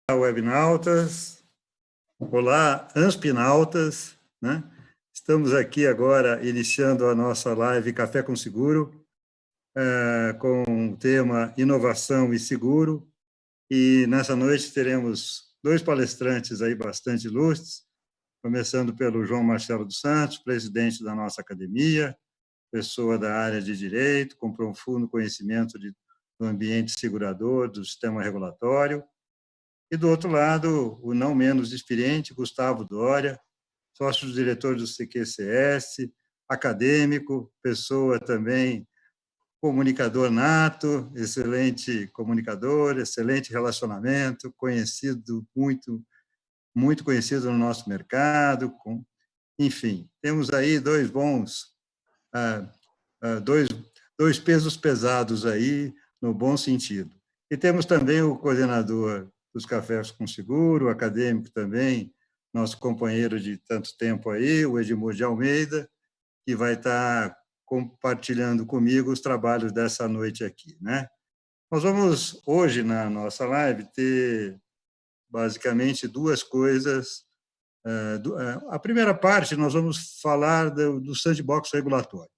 Webnautas, olá, Anspinautas, né? Estamos aqui agora iniciando a nossa live Café com Seguro, com o tema Inovação e Seguro, e nessa noite teremos dois palestrantes aí bastante ilustres, começando pelo João Marcelo dos Santos, presidente da nossa academia, pessoa da área de Direito, com profundo conhecimento do ambiente segurador, do sistema regulatório. E, do outro lado, o não menos experiente, Gustavo Doria, sócio-diretor do CQCS, acadêmico, pessoa também comunicador nato, excelente comunicador, excelente relacionamento, conhecido, muito conhecido no nosso mercado. Enfim, temos aí dois pesos pesados aí, no bom sentido. E temos também o coordenador dos Cafés com Seguro, acadêmico também, nosso companheiro de tanto tempo aí, o Edmur de Almeida, que vai estar compartilhando comigo os trabalhos dessa noite aqui, né? Nós vamos, hoje, na nossa live, ter basicamente duas coisas. A primeira parte, nós vamos falar do sandbox regulatório.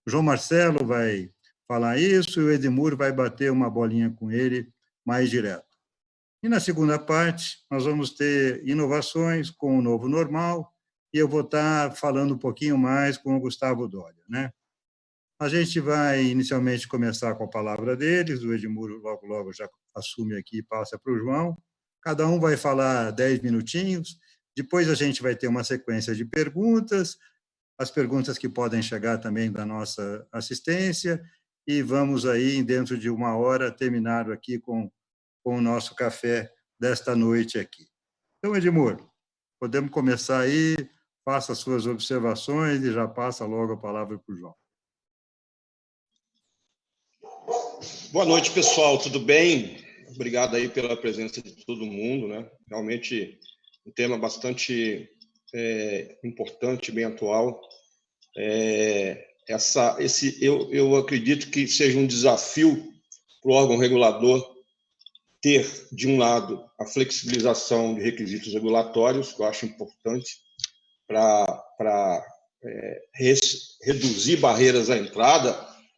O João Marcelo vai falar isso e o Edmur vai bater uma bolinha com ele mais direto. E na segunda parte, nós vamos ter inovações com o novo normal e eu vou estar falando um pouquinho mais com o Gustavo Doria, né? A gente vai inicialmente começar com a palavra deles, o Edmur logo já assume aqui e passa para o João. Cada um vai falar 10 minutinhos, depois a gente vai ter uma sequência de perguntas, as perguntas que podem chegar também da nossa assistência, e vamos aí, dentro de uma hora, terminar aqui com o nosso café desta noite aqui. Então, Edmur, podemos começar aí, faça as suas observações e já passa logo a palavra para o João. Boa noite, pessoal, tudo bem? Obrigado aí pela presença de todo mundo, né? Realmente um tema bastante importante, bem atual. Eu acredito que seja um desafio para o órgão regulador ter, de um lado, a flexibilização de requisitos regulatórios, que eu acho importante para reduzir barreiras à entrada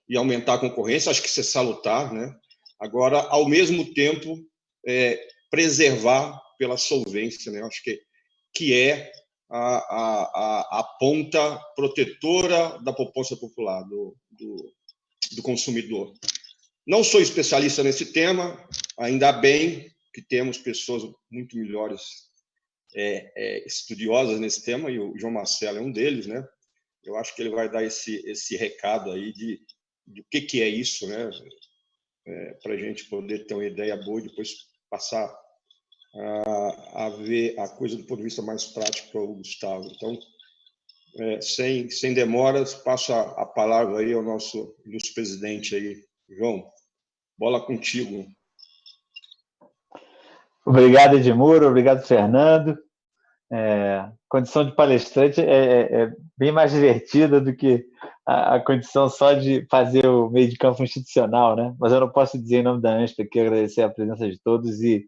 e aumentar a concorrência, acho que isso é salutar, né? Agora, ao mesmo tempo, preservar pela solvência, né? Acho que é a ponta protetora da poupança popular, do consumidor. Não sou especialista nesse tema, ainda bem que temos pessoas muito melhores estudiosas nesse tema, e o João Marcelo é um deles, né? Eu acho que ele vai dar esse recado aí de o que é isso, né? Para a gente poder ter uma ideia boa e depois passar a ver a coisa do ponto de vista mais prático para o Gustavo. Então, sem demoras, passo a palavra aí ao nosso ilustre presidente aí, João. Bola contigo. Obrigado, Edmur. Obrigado, Fernando. Condição de palestrante é bem mais divertida do que a condição só de fazer o meio de campo institucional, né? Mas eu não posso dizer em nome da ANSP aqui, agradecer a presença de todos e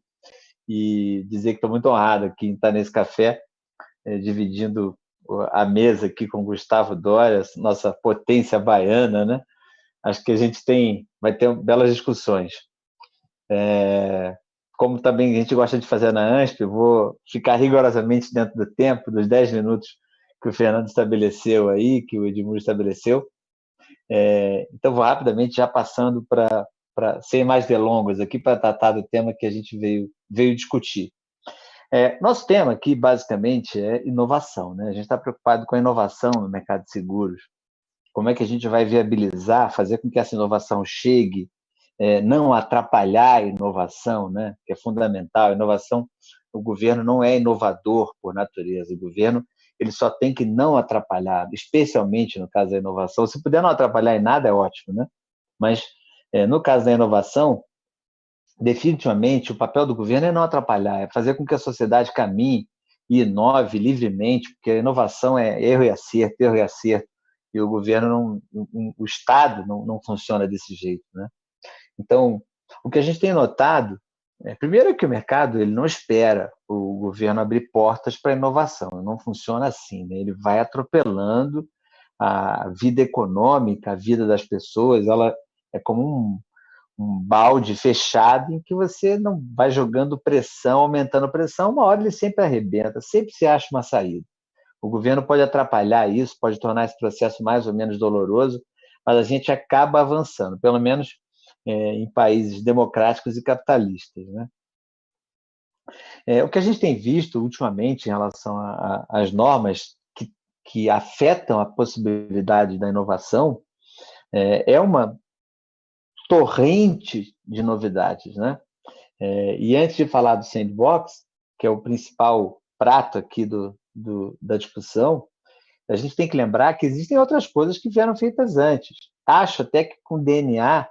dizer que estou muito honrado aqui em estar nesse café, dividindo a mesa aqui com o Gustavo Doria, nossa potência baiana, né? Acho que a gente vai ter belas discussões. Como também a gente gosta de fazer na ANSP, vou ficar rigorosamente dentro do tempo, dos 10 minutos que o Fernando estabeleceu aí, que o Edmur estabeleceu. Então, vou rapidamente já passando para sem mais delongas aqui, para tratar do tema que a gente veio discutir. Nosso tema aqui, basicamente, é inovação, né? A gente está preocupado com a inovação no mercado de seguros. Como é que a gente vai viabilizar, fazer com que essa inovação chegue, não atrapalhar a inovação, né? Que é fundamental. A inovação, o governo não é inovador por natureza. O governo ele só tem que não atrapalhar, especialmente no caso da inovação. Se puder não atrapalhar em nada, é ótimo, né? Mas, no caso da inovação, definitivamente, o papel do governo é não atrapalhar, é fazer com que a sociedade caminhe e inove livremente, porque a inovação é erro e acerto, e o governo, o Estado não funciona desse jeito, né? Então, o que a gente tem notado Primeiro que o mercado ele não espera o governo abrir portas para a inovação, não funciona assim, né? Ele vai atropelando a vida econômica, a vida das pessoas, ela é como um balde fechado em que você não vai jogando pressão, aumentando pressão, uma hora ele sempre arrebenta, sempre se acha uma saída. O governo pode atrapalhar isso, pode tornar esse processo mais ou menos doloroso, mas a gente acaba avançando, pelo menos em países democráticos e capitalistas, né? O que a gente tem visto ultimamente em relação às normas que afetam a possibilidade da inovação é uma torrente de novidades, né? E antes de falar do sandbox, que é o principal prato aqui da discussão, a gente tem que lembrar que existem outras coisas que vieram feitas antes. Acho até que com DNA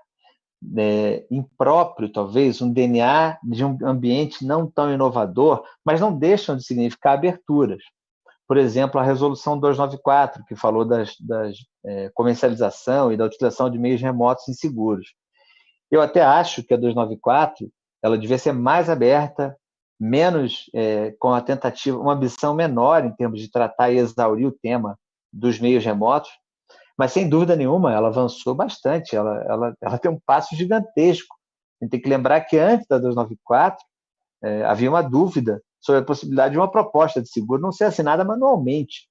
impróprio, talvez, um DNA de um ambiente não tão inovador, mas não deixam de significar aberturas. Por exemplo, a Resolução 294, que falou da comercialização e da utilização de meios remotos inseguros. Eu até acho que a 294 ela devia ser mais aberta, menos com a tentativa, uma ambição menor em termos de tratar e exaurir o tema dos meios remotos, mas sem dúvida nenhuma ela avançou bastante, ela tem um passo gigantesco. A gente tem que lembrar que antes da 294 havia uma dúvida sobre a possibilidade de uma proposta de seguro não ser assinada manualmente.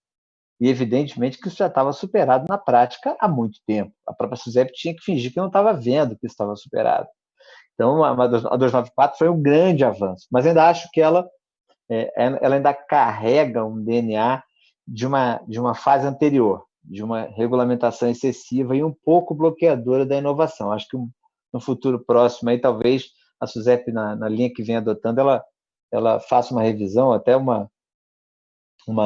E, evidentemente, que isso já estava superado na prática há muito tempo. A própria SUSEP tinha que fingir que não estava vendo que isso estava superado. Então, a 294 foi um grande avanço, mas ainda acho que ela ainda carrega um DNA de uma fase anterior, de uma regulamentação excessiva e um pouco bloqueadora da inovação. Acho que no futuro próximo, aí, talvez a SUSEP, na linha que vem adotando, ela faça uma revisão, até uma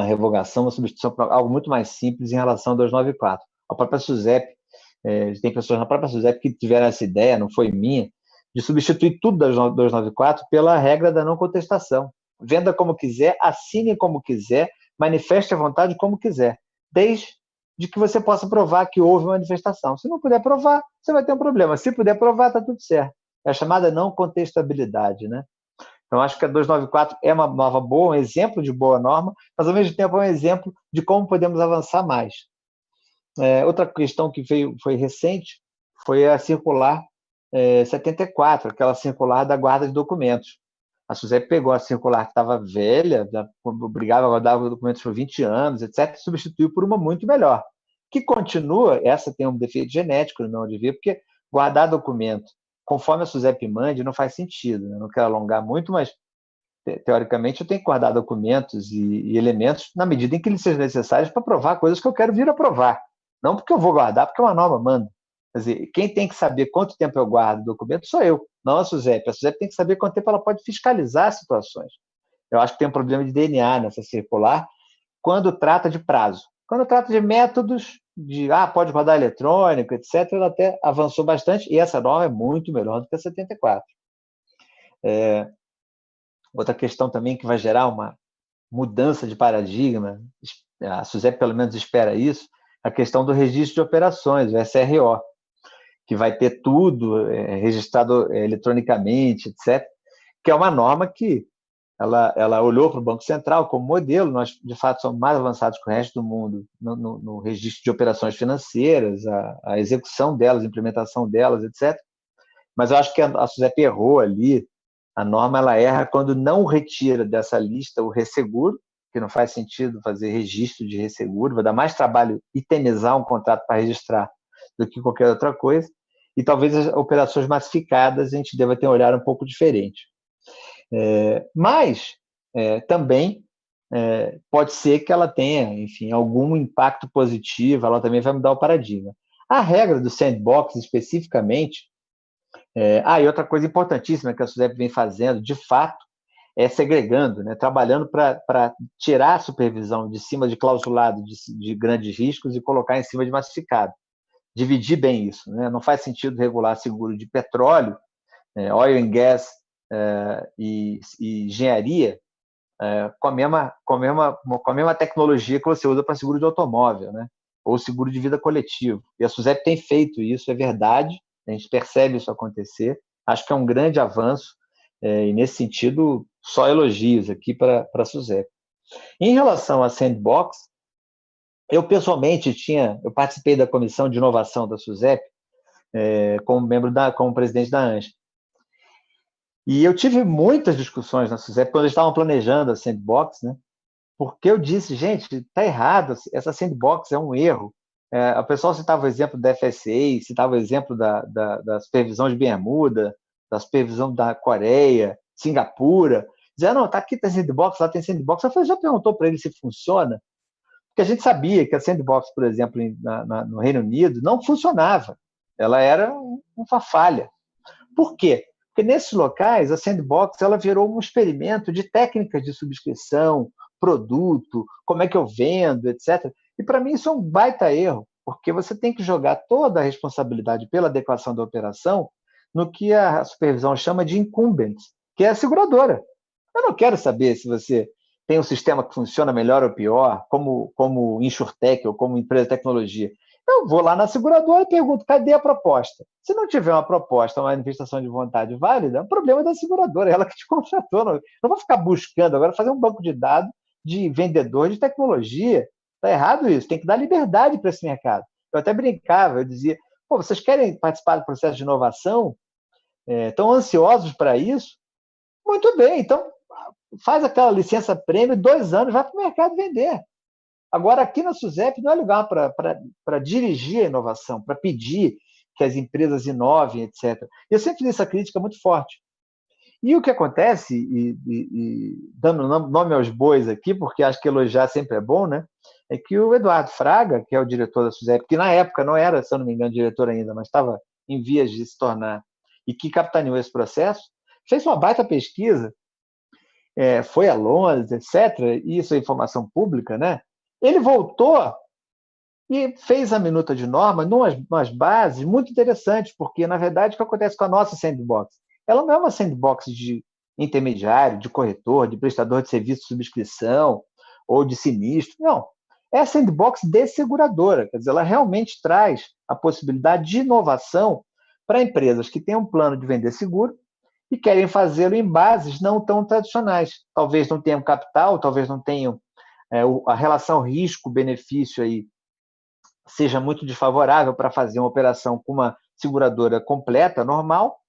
revogação, uma substituição para algo muito mais simples em relação ao 294. A própria SUSEP, tem pessoas na própria SUSEP que tiveram essa ideia, não foi minha, de substituir tudo da 294 pela regra da não contestação. Venda como quiser, assine como quiser, manifeste a vontade como quiser, desde que você possa provar que houve manifestação. Se não puder provar, você vai ter um problema. Se puder provar, está tudo certo. É a chamada não contestabilidade, né? Então, acho que a 294 é uma nova boa, um exemplo de boa norma, mas, ao mesmo tempo, é um exemplo de como podemos avançar mais. Outra questão que foi recente foi a circular 74, aquela circular da guarda de documentos. A SUSEP pegou a circular que estava velha, obrigava a guardar documentos por 20 anos, etc., e substituiu por uma muito melhor, que continua, essa tem um defeito genético, no meu ver, porque guardar documento conforme a SUSEP mande não faz sentido, né? Não quero alongar muito, mas teoricamente eu tenho que guardar documentos e elementos na medida em que eles sejam necessários para provar coisas que eu quero vir a provar, não porque eu vou guardar, porque uma norma manda. Quer dizer, quem tem que saber quanto tempo eu guardo o documento sou eu, não a SUSEP. A SUSEP tem que saber quanto tempo ela pode fiscalizar as situações. Eu acho que tem um problema de DNA nessa circular quando trata de prazo. Quando trata de métodos, pode guardar eletrônico, etc., ela até avançou bastante, e essa norma é muito melhor do que a 74. Outra questão também que vai gerar uma mudança de paradigma, a SUSEP pelo menos espera isso, a questão do registro de operações, o SRO, que vai ter tudo registrado eletronicamente, etc., que é uma norma que ela olhou para o Banco Central como modelo. Nós, de fato, somos mais avançados que o resto do mundo no registro de operações financeiras, a execução delas, a implementação delas, etc. Mas eu acho que a SUSEP errou ali. A norma ela erra quando não retira dessa lista o resseguro, que não faz sentido fazer registro de resseguro, vai dar mais trabalho itemizar um contrato para registrar do que qualquer outra coisa, e talvez as operações massificadas a gente deva ter um olhar um pouco diferente. Mas também pode ser que ela tenha, enfim, algum impacto positivo, ela também vai mudar o paradigma. A regra do sandbox, especificamente, e outra coisa importantíssima que a SUSEP vem fazendo, de fato, é segregando, né, trabalhando para tirar a supervisão de cima de clausulado de grandes riscos e colocar em cima de massificado. Dividir bem isso, né? Não faz sentido regular seguro de petróleo, oil and gas e engenharia com a mesma tecnologia que você usa para seguro de automóvel, né? Ou seguro de vida coletivo. E a SUSEP tem feito isso, é verdade, a gente percebe isso acontecer, acho que é um grande avanço, E, nesse sentido, só elogios aqui para a SUSEP. Em relação à Sandbox, eu pessoalmente eu participei da comissão de inovação da SUSEP, como presidente da ANSP. E eu tive muitas discussões na SUSEP quando eles estavam planejando a Sandbox, né? Porque eu disse, gente, está errado, essa Sandbox é um erro. O pessoal citava o exemplo da FSA, citava o exemplo da supervisão de Bermuda, da supervisão da Coreia, Singapura. Dizia, não, tá aqui tem Sandbox, lá tem Sandbox. Eu falei, já perguntou para ele se funciona? Porque a gente sabia que a Sandbox, por exemplo, no Reino Unido, não funcionava. Ela era uma falha. Por quê? Porque nesses locais, a Sandbox ela virou um experimento de técnicas de subscrição, produto, como é que eu vendo, etc. E para mim isso é um baita erro, porque você tem que jogar toda a responsabilidade pela adequação da operação no que a supervisão chama de incumbents, que é a seguradora. Eu não quero saber se você tem um sistema que funciona melhor ou pior, como InsurTech ou como empresa de tecnologia. Eu vou lá na seguradora e pergunto, cadê a proposta? Se não tiver uma proposta, uma manifestação de vontade válida, é um problema da seguradora, ela que te contratou. Não vou ficar buscando agora fazer um banco de dados de vendedor de tecnologia. Está errado isso, tem que dar liberdade para esse mercado. Eu até brincava, eu dizia, pô, vocês querem participar do processo de inovação? Estão ansiosos para isso? Muito bem, então faz aquela licença prêmio, 2 anos, vai para o mercado vender. Agora, aqui na SUSEP não é lugar para dirigir a inovação, para pedir que as empresas inovem, etc. Eu sempre fiz essa crítica muito forte. E o que acontece, dando nome aos bois aqui, porque acho que elogiar sempre é bom, né? É que o Eduardo Fraga, que é o diretor da SUSEP, que na época não era, se eu não me engano, diretor ainda, mas estava em vias de se tornar, e que capitaneou esse processo, fez uma baita pesquisa, foi a Londres, etc., e isso é informação pública, né? Ele voltou e fez a minuta de norma numas bases muito interessantes, porque, na verdade, o que acontece com a nossa sandbox? Ela não é uma sandbox de intermediário, de corretor, de prestador de serviço de subscrição ou de sinistro. Não. É a sandbox de seguradora. Quer dizer, ela realmente traz a possibilidade de inovação para empresas que têm um plano de vender seguro e querem fazê-lo em bases não tão tradicionais. Talvez não tenham capital, talvez não tenham a relação risco-benefício aí seja muito desfavorável para fazer uma operação com uma seguradora completa, normal,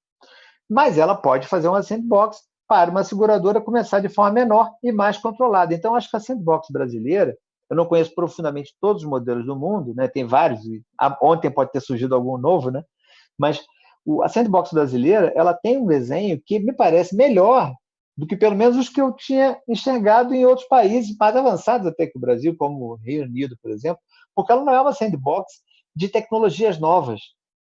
mas ela pode fazer uma sandbox para uma seguradora começar de forma menor e mais controlada. Então, acho que a sandbox brasileira, eu não conheço profundamente todos os modelos do mundo, né? Tem vários, ontem pode ter surgido algum novo, né? Mas a sandbox brasileira ela tem um desenho que me parece melhor do que pelo menos os que eu tinha enxergado em outros países mais avançados até que o Brasil, como o Reino Unido, por exemplo, porque ela não é uma sandbox de tecnologias novas.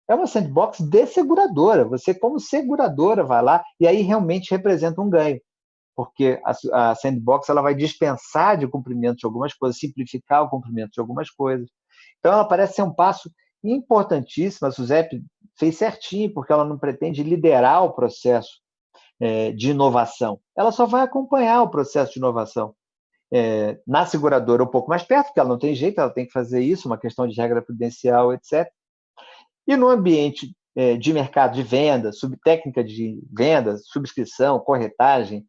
É uma sandbox de seguradora. Você, como seguradora, vai lá e aí realmente representa um ganho, porque a sandbox ela vai dispensar de cumprimento de algumas coisas, simplificar o cumprimento de algumas coisas. Então, ela parece ser um passo importantíssimo. A SUSEP fez certinho, porque ela não pretende liderar o processo de inovação. Ela só vai acompanhar o processo de inovação. Na seguradora um pouco mais perto, porque ela não tem jeito, ela tem que fazer isso, uma questão de regra prudencial, etc. E no ambiente de mercado de venda, técnica de venda, subscrição, corretagem,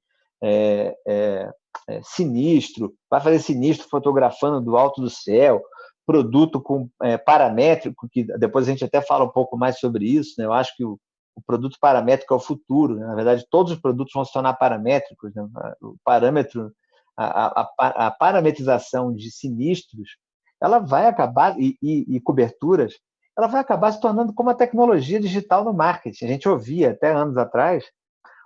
sinistro, vai fazer sinistro fotografando do alto do céu, produto com paramétrico, que depois a gente até fala um pouco mais sobre isso, né? Eu acho que o produto paramétrico é o futuro, né? Na verdade, todos os produtos vão se tornar paramétricos, né? O parâmetro, a parametrização de sinistros, ela vai acabar, e coberturas, ela vai acabar se tornando como a tecnologia digital no marketing. A gente ouvia até anos atrás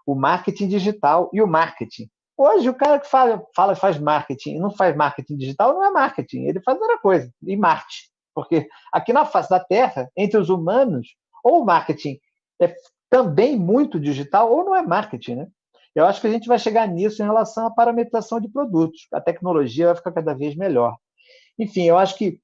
o marketing digital e o marketing. Hoje, o cara que faz marketing e não faz marketing digital não é marketing, ele faz outra coisa, em Marte. Porque aqui na face da Terra, entre os humanos, ou o marketing é também muito digital, ou não é marketing, né? Eu acho que a gente vai chegar nisso em relação à parametrização de produtos. A tecnologia vai ficar cada vez melhor. Enfim, eu acho que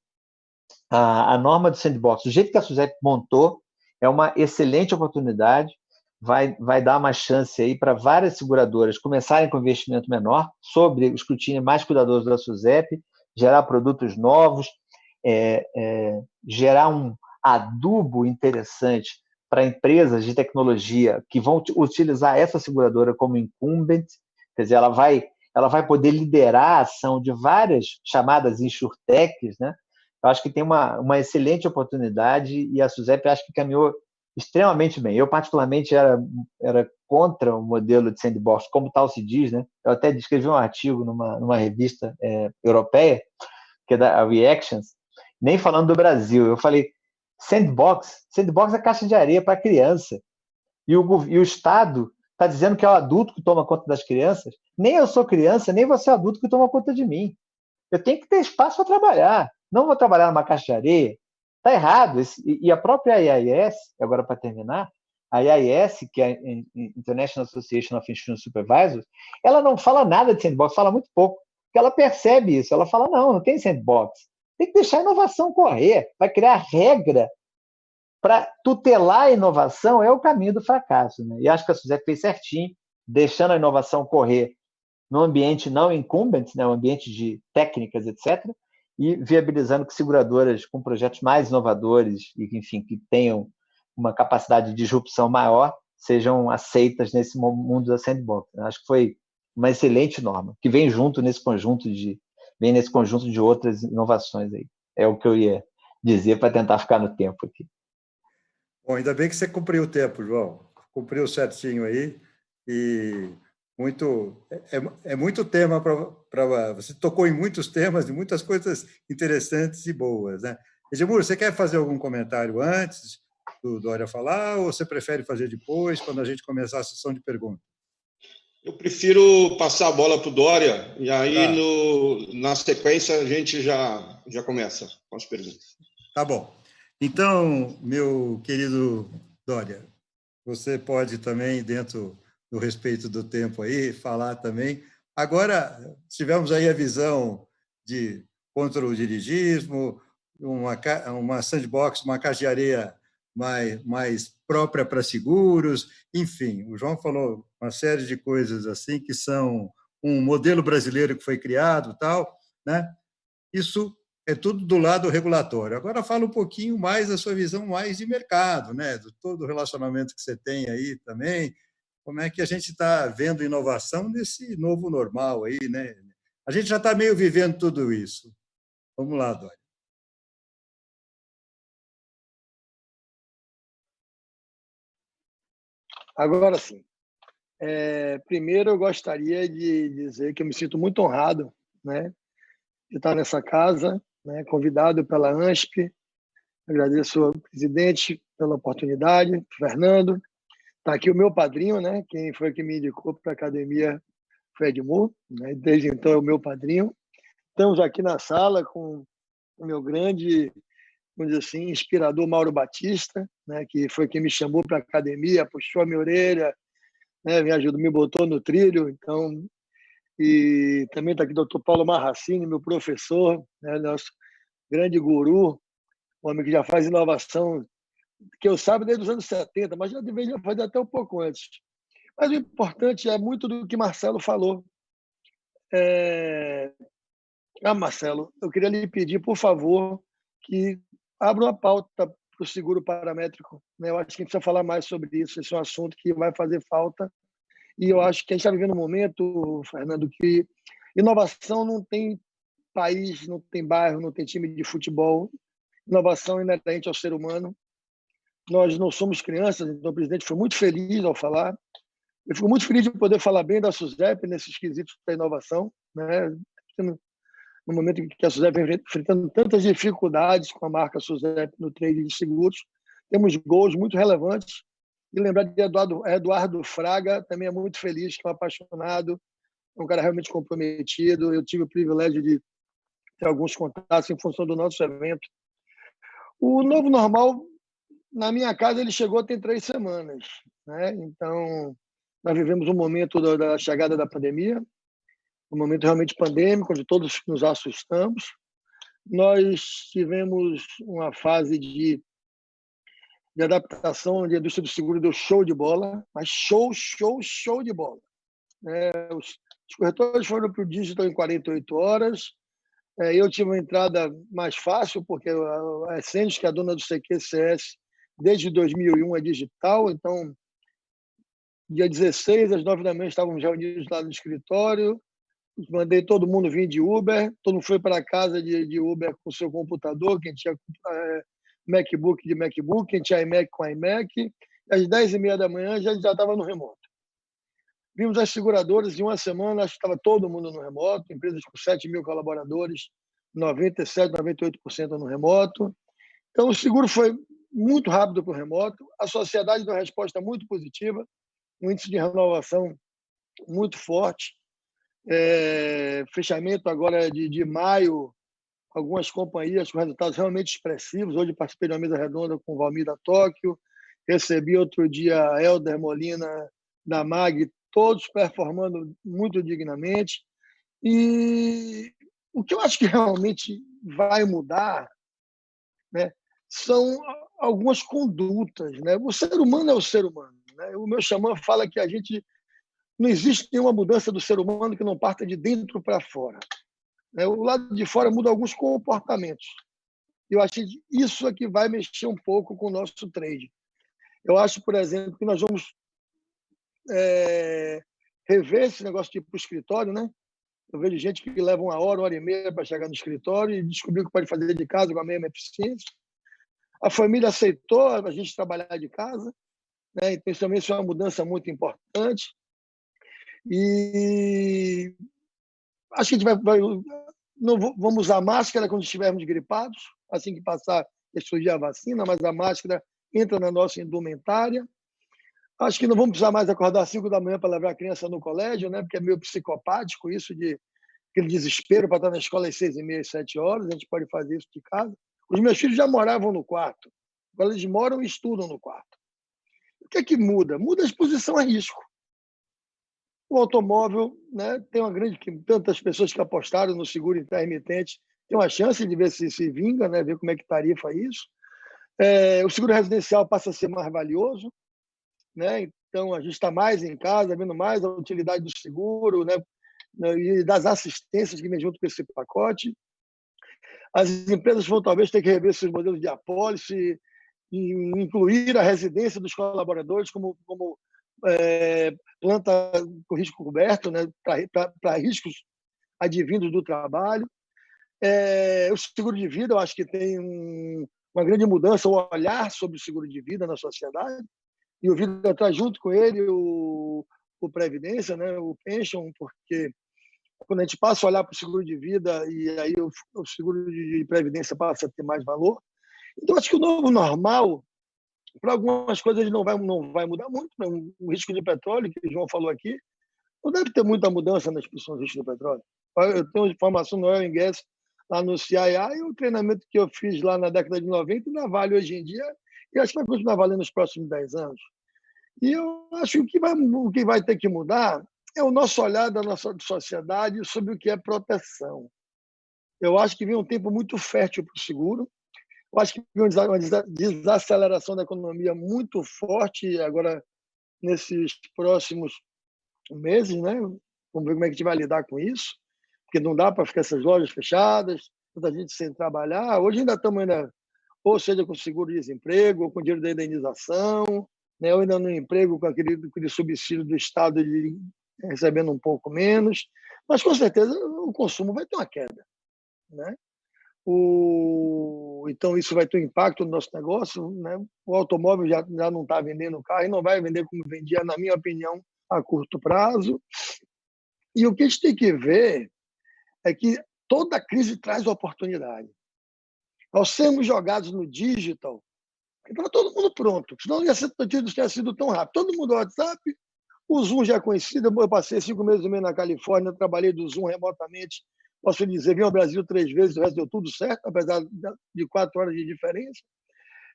a norma do sandbox, do jeito que a SUSEP montou, é uma excelente oportunidade, vai dar uma chance aí para várias seguradoras começarem com investimento menor, sob o escrutínio mais cuidadoso da SUSEP, gerar produtos novos, gerar um adubo interessante para empresas de tecnologia que vão utilizar essa seguradora como incumbent, quer dizer, ela vai poder liderar a ação de várias chamadas insurtechs, né? Eu acho que tem uma excelente oportunidade e a SUSEP acho que caminhou extremamente bem. Eu, particularmente, era contra o modelo de sandbox, como tal se diz, né? Eu até escrevi um artigo numa revista europeia, que é da Reactions, nem falando do Brasil. Eu falei, sandbox é caixa de areia para criança. E o Estado está dizendo que é o adulto que toma conta das crianças. Nem eu sou criança, nem você é adulto que toma conta de mim. Eu tenho que ter espaço para trabalhar. Não vou trabalhar numa caixa de areia. Está errado. E a própria AIS, agora para terminar, a AIS, que é a International Association of Insurance Supervisors, ela não fala nada de sandbox, fala muito pouco. Porque ela percebe isso. Ela fala, não tem sandbox. Tem que deixar a inovação correr. Vai criar regra para tutelar a inovação é o caminho do fracasso. Né? E acho que a SUSEP fez certinho, deixando a inovação correr no ambiente não incumbent, né, um ambiente de técnicas, etc., e viabilizando que seguradoras com projetos mais inovadores e, enfim, que tenham uma capacidade de disrupção maior sejam aceitas nesse mundo da sandbox. Acho que foi uma excelente norma, que vem nesse conjunto de outras inovações aí. É o que eu ia dizer para tentar ficar no tempo aqui. Bom, ainda bem que você cumpriu o tempo, João. Cumpriu certinho aí e muito tema para você tocou em muitos temas e muitas coisas interessantes e boas, né? Edmur, você quer fazer algum comentário antes do Dória falar ou você prefere fazer depois, quando a gente começar a sessão de perguntas? Eu prefiro passar a bola para o Dória e aí na sequência a gente já começa com as perguntas. Tá bom. Então, meu querido Dória, você pode também, dentro do respeito do tempo aí, falar também. Agora, tivemos aí a visão de contra o dirigismo, uma sandbox, uma caixa de areia mais própria para seguros, enfim, o João falou uma série de coisas assim que são um modelo brasileiro que foi criado, tal, né? Isso é tudo do lado regulatório. Agora fala um pouquinho mais da sua visão mais de mercado, né? Do todo o relacionamento que você tem aí também. Como é que a gente está vendo inovação nesse novo normal aí, né? A gente já está meio vivendo tudo isso. Vamos lá, Dória. Agora sim. Primeiro, eu gostaria de dizer que eu me sinto muito honrado, né, de estar nessa casa, né, convidado pela ANSP. Agradeço ao presidente pela oportunidade, Fernando. Está aqui o meu padrinho, né, quem foi que me indicou para a academia foi Edmur, né, desde então é o meu padrinho. Estamos aqui na sala com o meu grande, vamos dizer assim, inspirador Mauro Batista, né, que foi quem me chamou para a academia, puxou a minha orelha, né, me ajudou, me botou no trilho. Então, e também está aqui o Dr. Paulo Marracini, meu professor, né, nosso grande guru, um homem que já faz inovação, que eu saiba desde os anos 70, mas já deveria fazer até um pouco antes. Mas o importante é muito do que Marcelo falou. Marcelo, eu queria lhe pedir, por favor, que abra uma pauta para o seguro paramétrico. Né? Eu acho que a gente precisa falar mais sobre isso. Esse é um assunto que vai fazer falta. E eu acho que a gente está vivendo um momento, Fernando, que inovação não tem país, não tem bairro, não tem time de futebol. Inovação é inerente ao ser humano. Nós não somos crianças, então o presidente foi muito feliz ao falar. Eu fico muito feliz de poder falar bem da SUSEP nesses quesitos da inovação, né? No momento em que a SUSEP vem enfrentando tantas dificuldades com a marca SUSEP no trade de seguros, temos gols muito relevantes. E lembrar de Eduardo Fraga, também é muito feliz, que é um apaixonado, é um cara realmente comprometido. Eu tive o privilégio de ter alguns contatos em função do nosso evento. O novo normal, na minha casa, ele chegou tem 3 semanas. Né? Então, nós vivemos um momento da chegada da pandemia, um momento realmente pandêmico, onde todos nos assustamos. Nós tivemos uma fase de adaptação, onde a indústria do seguro deu show de bola, mas show de bola. Os corretores foram para o digital em 48 horas. Eu tive uma entrada mais fácil, porque a Essêncio, que é a dona do CQCS, desde 2001 é digital, então, dia 16, às 9 da manhã, estávamos reunidos lá no escritório, mandei todo mundo vir de Uber, todo mundo foi para casa de Uber com o seu computador, quem tinha MacBook de MacBook, quem tinha iMac com iMac, às 10h30 da manhã já estava no remoto. Vimos as seguradoras, em uma semana, acho que estava todo mundo no remoto, empresas com 7 mil colaboradores, 97%, 98% no remoto. Então, o seguro foi muito rápido para o remoto, a sociedade deu uma resposta muito positiva, um índice de renovação muito forte, fechamento agora de maio, algumas companhias com resultados realmente expressivos. Hoje participei de uma mesa redonda com o Valmir da Tóquio, recebi outro dia a Helder Molina da MAG, todos performando muito dignamente. E o que eu acho que realmente vai mudar, né, são algumas condutas, né? O ser humano é o ser humano, né? O meu xamã fala que não existe nenhuma mudança do ser humano que não parta de dentro para fora. O lado de fora muda alguns comportamentos. Eu acho que isso é que vai mexer um pouco com o nosso trade. Eu acho, por exemplo, que nós vamos rever esse negócio de ir para o escritório, né? Eu vejo gente que leva 1 hora e meia para chegar no escritório e descobriu que pode fazer de casa com a mesma eficiência. A família aceitou a gente trabalhar de casa, né? Então, isso também é uma mudança muito importante. E acho que a gente não vamos usar máscara quando estivermos gripados, assim que passar e surgir a vacina, mas a máscara entra na nossa indumentária. Acho que não vamos precisar mais acordar às 5 da manhã para levar a criança no colégio, né? Porque é meio psicopático isso, aquele desespero para estar na escola às 6h30, 7 horas. A gente pode fazer isso de casa. Os meus filhos já moravam no quarto. Agora eles moram e estudam no quarto. O que é que muda? Muda a exposição a risco. O automóvel, né, tem tantas pessoas que apostaram no seguro intermitente, tem uma chance de ver se vinga, né, ver como é que tarifa isso. O seguro residencial passa a ser mais valioso, né? Então a gente está mais em casa, vendo mais a utilidade do seguro, né, e das assistências que vem junto com esse pacote. As empresas vão talvez ter que rever seus modelos de apólice e incluir a residência dos colaboradores como planta com risco coberto, né, para riscos advindos do trabalho. O seguro de vida, eu acho que tem uma grande mudança, o olhar sobre o seguro de vida na sociedade, e o Vida traz junto com ele o Previdência, né, o Pension, porque quando a gente passa a olhar para o seguro de vida, e aí o seguro de Previdência passa a ter mais valor. Então, acho que o novo normal, para algumas coisas, ele não vai mudar muito, né? O risco de petróleo, que o João falou aqui, não deve ter muita mudança na discussão do risco do petróleo. Eu tenho informação no Oil and Gas, lá no CIA, e o treinamento que eu fiz lá na década de 90 ainda vale hoje em dia, e acho que vai continuar valendo nos próximos 10 anos. E eu acho que o que vai ter que mudar é o nosso olhar da nossa sociedade sobre o que é proteção. Eu acho que vem um tempo muito fértil para o seguro. Eu acho que vem uma desaceleração da economia muito forte agora nesses próximos meses, né? Vamos ver como é que a gente vai lidar com isso, porque não dá para ficar essas lojas fechadas, tanta gente sem trabalhar. Hoje ainda estamos ou seja com seguro-desemprego, ou com dinheiro da indenização, né? Ou ainda no emprego com aquele subsídio do Estado recebendo um pouco menos. Mas, com certeza, o consumo vai ter uma queda, né? Então, isso vai ter um impacto no nosso negócio, né? O automóvel já não está vendendo carro e não vai vender como vendia, na minha opinião, a curto prazo. E o que a gente tem que ver é que toda crise traz oportunidade. Ao sermos jogados no digital, estava todo mundo pronto, senão não ia ter sido tão rápido. Todo mundo no WhatsApp, o Zoom já é conhecido. Eu passei 5 meses e meio na Califórnia, trabalhei do Zoom remotamente. Posso dizer, vim ao Brasil 3 vezes, o resto deu tudo certo, apesar de 4 horas de diferença.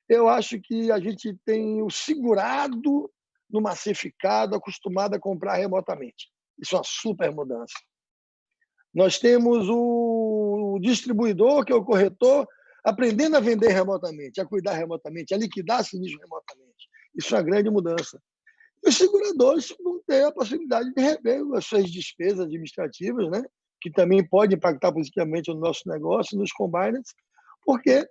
Eu acho que a gente tem o segurado no massificado, acostumado a comprar remotamente. Isso é uma super mudança. Nós temos o distribuidor, que é o corretor, aprendendo a vender remotamente, a cuidar remotamente, a liquidar sinistro remotamente. Isso é uma grande mudança. E os seguradores vão ter a possibilidade de rever as suas despesas administrativas, né? Que também pode impactar positivamente no nosso negócio, nos combiners, porque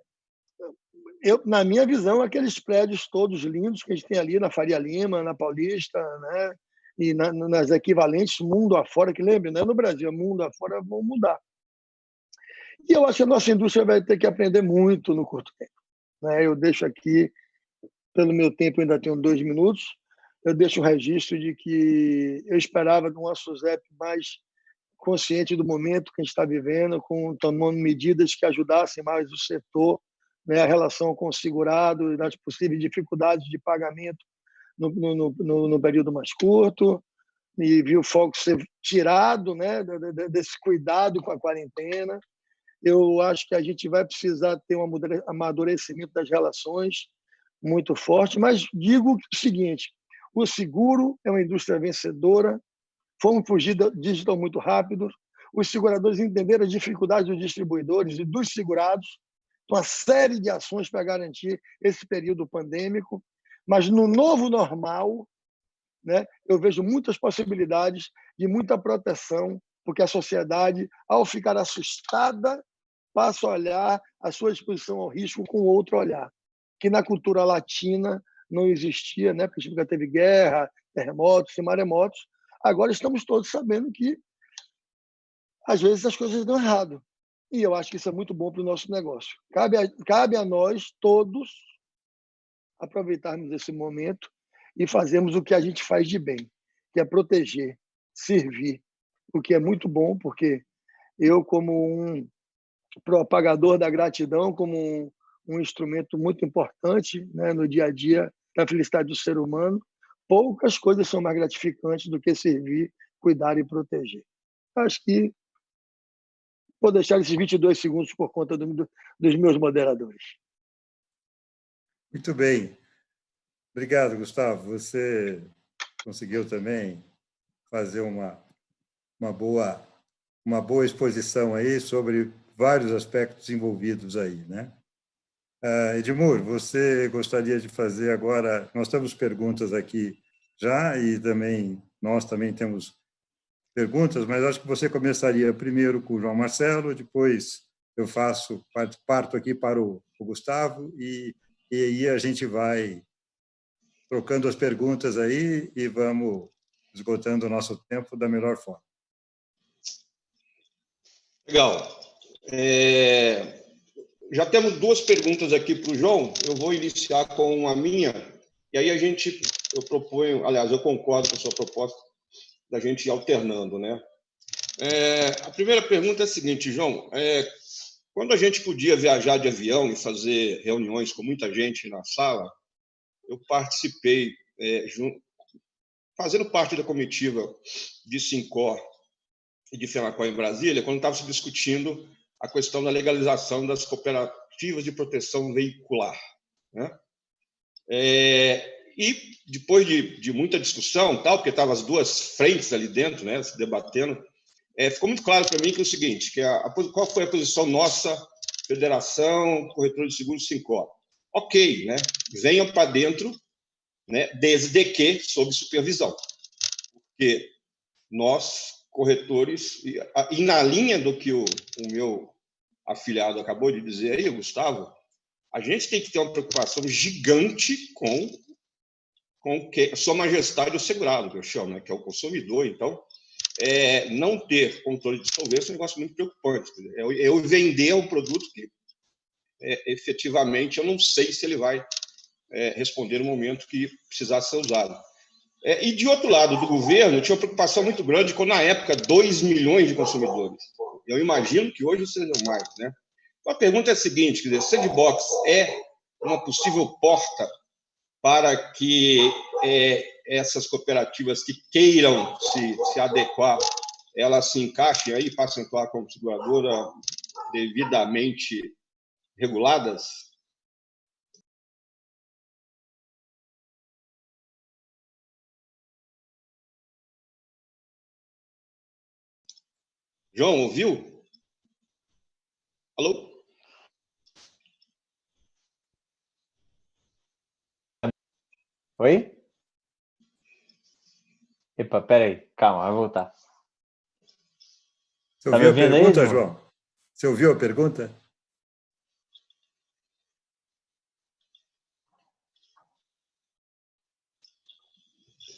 Na minha visão, aqueles prédios todos lindos que a gente tem ali na Faria Lima, na Paulista, né? E nas equivalentes mundo afora, que lembre, não é no Brasil, mundo afora, vão mudar. E eu acho que a nossa indústria vai ter que aprender muito no curto tempo, né? Eu deixo aqui, pelo meu tempo, ainda tenho 2 minutos, eu deixo um registro de que eu esperava de uma SUSEP mais consciente do momento que a gente está vivendo, tomando medidas que ajudassem mais o setor, né, a relação com o segurado, das possíveis dificuldades de pagamento no período mais curto, e viu o foco ser tirado, né, desse cuidado com a quarentena. Eu acho que a gente vai precisar ter um amadurecimento das relações muito forte, mas digo o seguinte, o seguro é uma indústria vencedora, fomos fugir do digital muito rápido, os seguradores entenderam as dificuldades dos distribuidores e dos segurados, uma série de ações para garantir esse período pandêmico, mas no novo normal, né, eu vejo muitas possibilidades de muita proteção, porque a sociedade, ao ficar assustada, passa a olhar a sua exposição ao risco com outro olhar, que na cultura latina não existia, né, porque nunca teve guerra, terremotos e maremotos. Agora estamos todos sabendo que, às vezes, as coisas dão errado. E eu acho que isso é muito bom para o nosso negócio. Cabe a nós todos aproveitarmos esse momento e fazermos o que a gente faz de bem, que é proteger, servir, o que é muito bom, porque eu, como um propagador da gratidão, como um instrumento muito importante, né, no dia a dia da felicidade do ser humano, poucas coisas são mais gratificantes do que servir, cuidar e proteger. Acho que vou deixar esses 22 segundos por conta dos meus moderadores. Muito bem. Obrigado, Gustavo. Você conseguiu também fazer uma boa exposição aí sobre vários aspectos envolvidos aí, né? Edmur, você gostaria de fazer agora... Nós temos perguntas aqui já e também nós também temos perguntas, mas acho que você começaria primeiro com o João Marcelo, depois eu parto aqui para o Gustavo e aí a gente vai trocando as perguntas aí e vamos esgotando o nosso tempo da melhor forma. Legal. Já temos 2 perguntas aqui para o João. Eu vou iniciar com a minha, e aí eu proponho, aliás, eu concordo com a sua proposta da gente ir alternando, né? A primeira pergunta é a seguinte, João. Quando a gente podia viajar de avião e fazer reuniões com muita gente na sala, eu participei, fazendo parte da comitiva de Sincor e de Fenacor em Brasília, quando estava se discutindo a questão da legalização das cooperativas de proteção veicular, né? E depois de muita discussão, porque estavam as 2 frentes ali dentro, né, se debatendo, ficou muito claro para mim que é o seguinte, qual foi a posição nossa, Federação Corretora de Seguros Sincor? Ok, né? Venham para dentro, né, desde que sob supervisão, porque nós, corretores, e na linha do que o meu afiliado acabou de dizer aí, Gustavo, a gente tem que ter uma preocupação gigante com a sua majestade o segurado, que eu chamo, né, que é o consumidor. Então, não ter controle de solvência é um negócio muito preocupante. Eu vender um produto que, efetivamente, eu não sei se ele vai responder no momento que precisar ser usado. E, de outro lado, do governo, tinha uma preocupação muito grande com, na época, 2 milhões de consumidores. Eu imagino que hoje sejam mais, né? Então, a pergunta é a seguinte, quer dizer, Sandbox é uma possível porta para que essas cooperativas que queiram se adequar, elas se encaixem aí, passem a atuar como seguradora devidamente reguladas? João, ouviu? Alô? Oi? Epa, peraí, calma, vai voltar. Você Tá me ouviu a ouvindo aí, pergunta, Edmundo? João? Você ouviu a pergunta?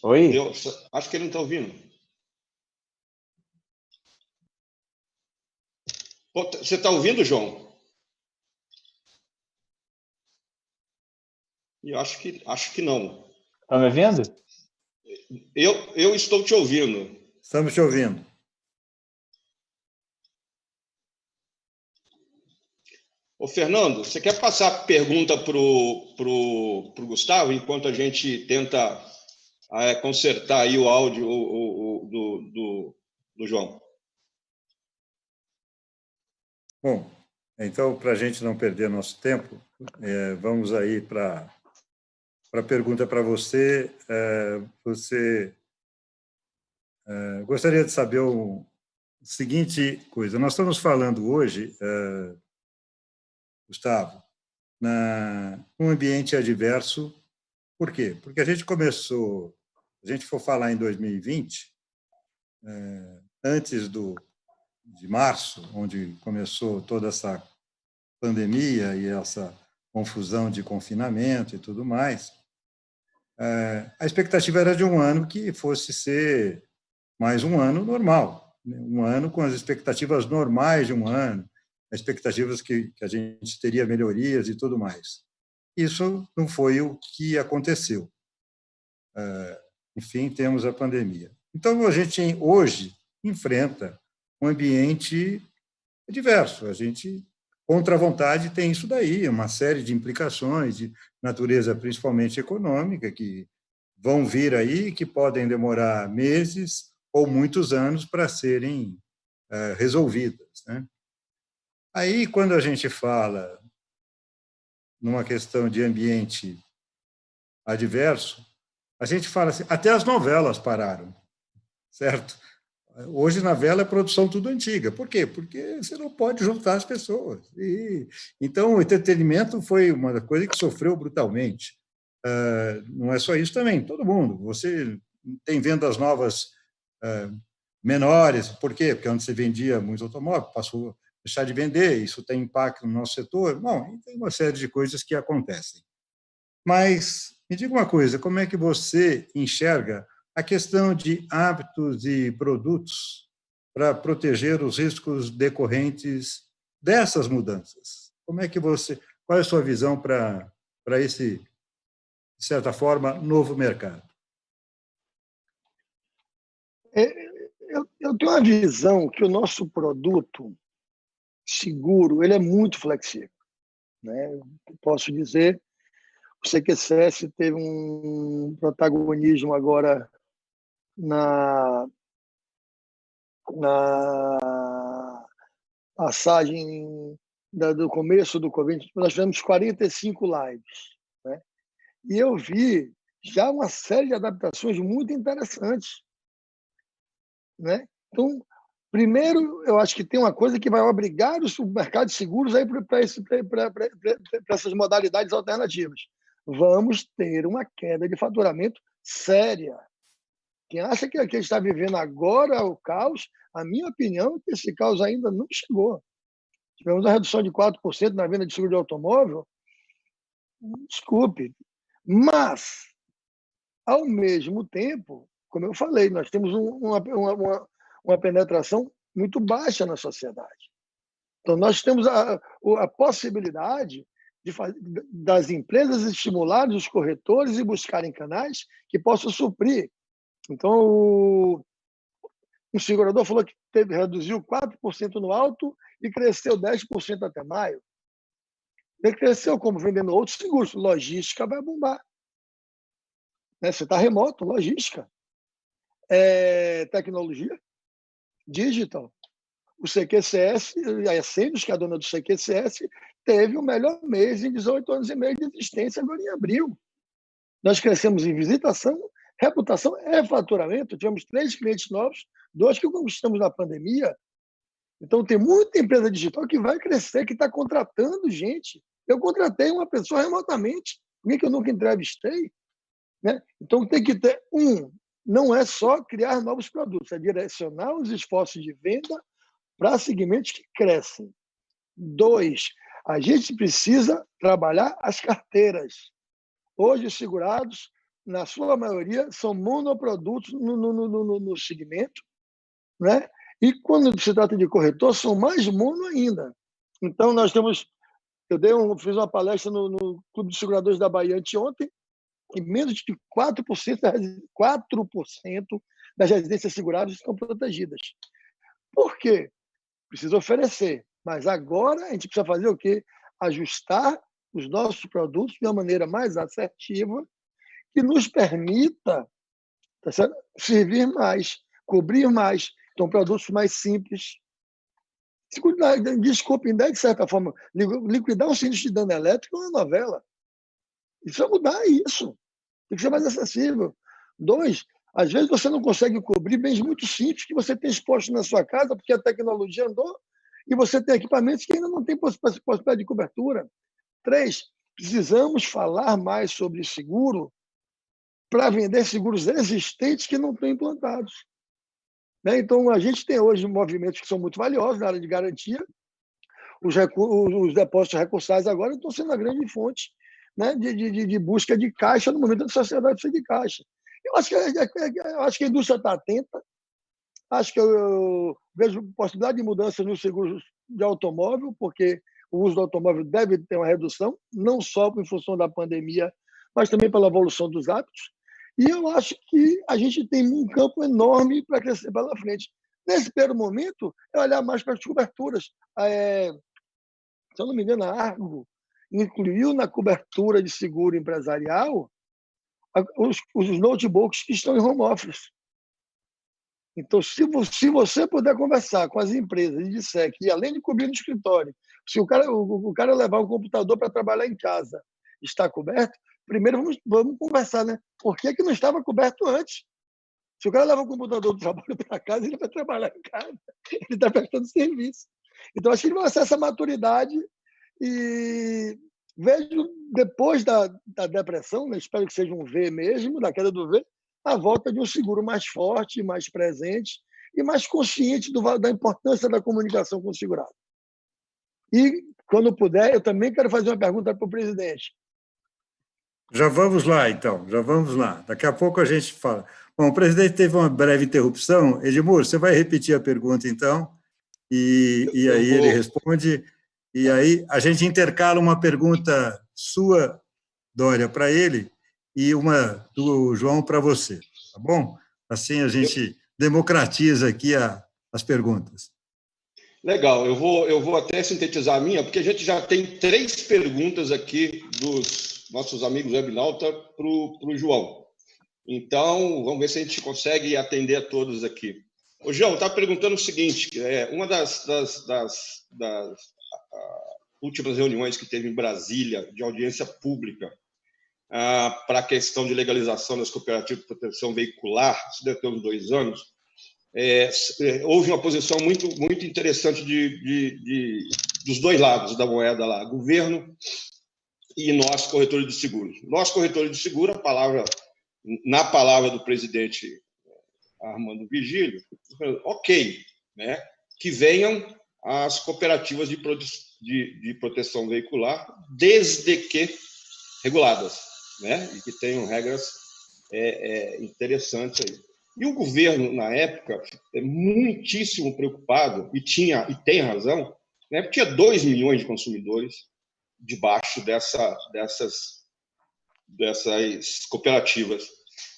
Oi? Acho que ele não está ouvindo. Você está ouvindo, João? Eu acho que não. Estão me ouvindo? Eu estou te ouvindo. Estamos te ouvindo. Ô, Fernando, você quer passar a pergunta para o Gustavo, enquanto a gente tenta consertar aí o áudio do João? Bom, então, para a gente não perder nosso tempo, vamos aí para a pergunta para você. Você gostaria de saber o seguinte coisa. Nós estamos falando hoje, Gustavo, num ambiente adverso. Por quê? Porque a gente começou, se a gente for falar em 2020, antes de março, onde começou toda essa pandemia e essa confusão de confinamento e tudo mais, a expectativa era de um ano que fosse ser mais um ano normal, um ano com as expectativas normais de um ano, expectativas que a gente teria melhorias e tudo mais. Isso não foi o que aconteceu. Enfim, temos a pandemia. Então, a gente hoje enfrenta um ambiente diverso. A gente, contra a vontade, tem isso daí, uma série de implicações de natureza principalmente econômica, que vão vir aí, que podem demorar meses ou muitos anos para serem resolvidas, né? Aí, quando a gente fala numa questão de ambiente adverso, a gente fala assim, até as novelas pararam, certo? Hoje, novela é produção tudo antiga. Por quê? Porque você não pode juntar as pessoas. Então, o entretenimento foi uma coisa que sofreu brutalmente. Não é só isso também, todo mundo. Você tem vendas novas menores. Por quê? Porque onde você vendia muitos automóveis, passou a deixar de vender, isso tem impacto no nosso setor. Bom, tem uma série de coisas que acontecem. Mas me diga uma coisa, como é que você enxerga a questão de hábitos e produtos para proteger os riscos decorrentes dessas mudanças? Como é que qual é a sua visão para esse, de certa forma, novo mercado? Eu tenho uma visão que o nosso produto seguro ele é muito flexível, né? Posso dizer, o CQCS teve um protagonismo agora na passagem do começo do Covid. Nós tivemos 45 lives, né? E eu vi já uma série de adaptações muito interessantes, né? Então, primeiro, eu acho que tem uma coisa que vai obrigar os mercados de seguros para essas modalidades alternativas. Vamos ter uma queda de faturamento séria. Quem acha que a gente está vivendo agora o caos, a minha opinião é que esse caos ainda não chegou. Tivemos uma redução de 4% na venda de seguro de automóvel. Desculpe. Mas, ao mesmo tempo, como eu falei, nós temos uma penetração muito baixa na sociedade. Então, nós temos a possibilidade das empresas estimularem os corretores e buscarem canais que possam suprir. Então, um segurador falou que reduziu 4% no alto e cresceu 10% até maio. Ele cresceu como? Vendendo outros seguros. Logística vai bombar. Você está remoto, logística. Tecnologia, digital. O CQCS, a Essênios, que é a dona do CQCS, teve o melhor mês em 18 anos e meio de existência agora em abril. Nós crescemos em visitação, reputação e faturamento. Tivemos 3 clientes novos, 2 que conquistamos na pandemia. Então, tem muita empresa digital que vai crescer, que está contratando gente. Eu contratei uma pessoa remotamente, alguém que eu nunca entrevistei, né? Então, tem que ter, não é só criar novos produtos, é direcionar os esforços de venda para segmentos que crescem. 2, a gente precisa trabalhar as carteiras. Hoje, os segurados na sua maioria, são monoprodutos no segmento, né? E quando se trata de corretor, são mais mono ainda. Então, nós temos... fiz uma palestra no Clube de Seguradores da Bahia anteontem, e menos de 4% das residências seguradas estão protegidas. Por quê? Precisa oferecer. Mas agora a gente precisa fazer o quê? Ajustar os nossos produtos de uma maneira mais assertiva, que nos permita, tá certo? Servir mais, cobrir mais. Então, produtos mais simples. Desculpe, de certa forma, liquidar um sinistro de dano elétrico é uma novela. Precisa mudar isso. Tem que ser mais acessível. 2, às vezes você não consegue cobrir bens muito simples que você tem exposto na sua casa, porque a tecnologia andou, e você tem equipamentos que ainda não têm possibilidade de cobertura. 3, precisamos falar mais sobre seguro para vender seguros existentes que não estão implantados. Então, a gente tem hoje movimentos que são muito valiosos na área de garantia. Os depósitos recursais agora estão sendo a grande fonte, né, de busca de caixa no momento da sociedade precisa de caixa. Eu acho que a indústria está atenta. Acho que eu vejo possibilidade de mudança nos seguros de automóvel, porque o uso do automóvel deve ter uma redução, não só em função da pandemia, mas também pela evolução dos hábitos. E eu acho que a gente tem um campo enorme para crescer pela frente. Nesse primeiro momento, é olhar mais para as coberturas. Se eu não me engano, a Argo incluiu na cobertura de seguro empresarial os notebooks que estão em home office. Então, se você puder conversar com as empresas e disser que, além de cobrir no escritório, se o cara levar o computador para trabalhar em casa está coberto, primeiro vamos conversar, né? Por que não estava coberto antes? Se o cara leva o computador do trabalho para casa, ele vai trabalhar em casa. Ele está prestando serviço. Então, acho que ele vai acessar essa maturidade e vejo, depois da depressão, né? Espero que seja um V mesmo, da queda do V, a volta de um seguro mais forte, mais presente e mais consciente da importância da comunicação com o segurado. E, quando puder, eu também quero fazer uma pergunta para o presidente. Já vamos lá, então, já vamos lá. Daqui a pouco a gente fala. Bom, o presidente teve uma breve interrupção. Edmur, você vai repetir a pergunta, então, e aí ele responde, e aí a gente intercala uma pergunta sua, Dória, para ele, e uma do João para você, tá bom? Assim a gente democratiza aqui as perguntas. Legal, eu vou até sintetizar a minha, porque a gente já tem 3 perguntas aqui dos nossos amigos webnauta para o João. Então, vamos ver se a gente consegue atender a todos aqui. O João está perguntando o seguinte, uma das últimas reuniões que teve em Brasília, de audiência pública, para a questão de legalização das cooperativas de proteção veicular, isso deve ter uns 2 anos, houve uma posição muito, muito interessante dos 2 lados da moeda lá, governo e nós, corretores de seguros. Nós, corretores de seguro, na palavra do presidente Armando Vigílio, ok, né, que venham as cooperativas de proteção veicular, desde que reguladas, né, e que tenham regras interessantes aí. E o governo, na época, é muitíssimo preocupado, e tem razão, né, porque tinha 2 milhões de consumidores debaixo dessas cooperativas.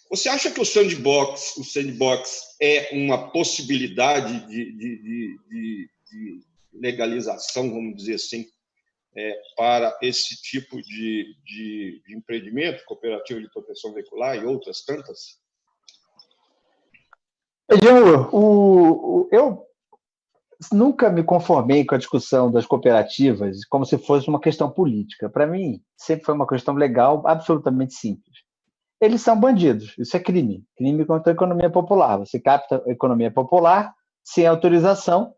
Você acha que o sandbox é uma possibilidade de legalização, vamos dizer assim, para esse tipo de empreendimento, cooperativa de proteção veicular e outras tantas? Edmur, eu nunca me conformei com a discussão das cooperativas como se fosse uma questão política. Para mim, sempre foi uma questão legal, absolutamente simples. Eles são bandidos, isso é crime. Crime contra a economia popular. Você capta a economia popular sem autorização,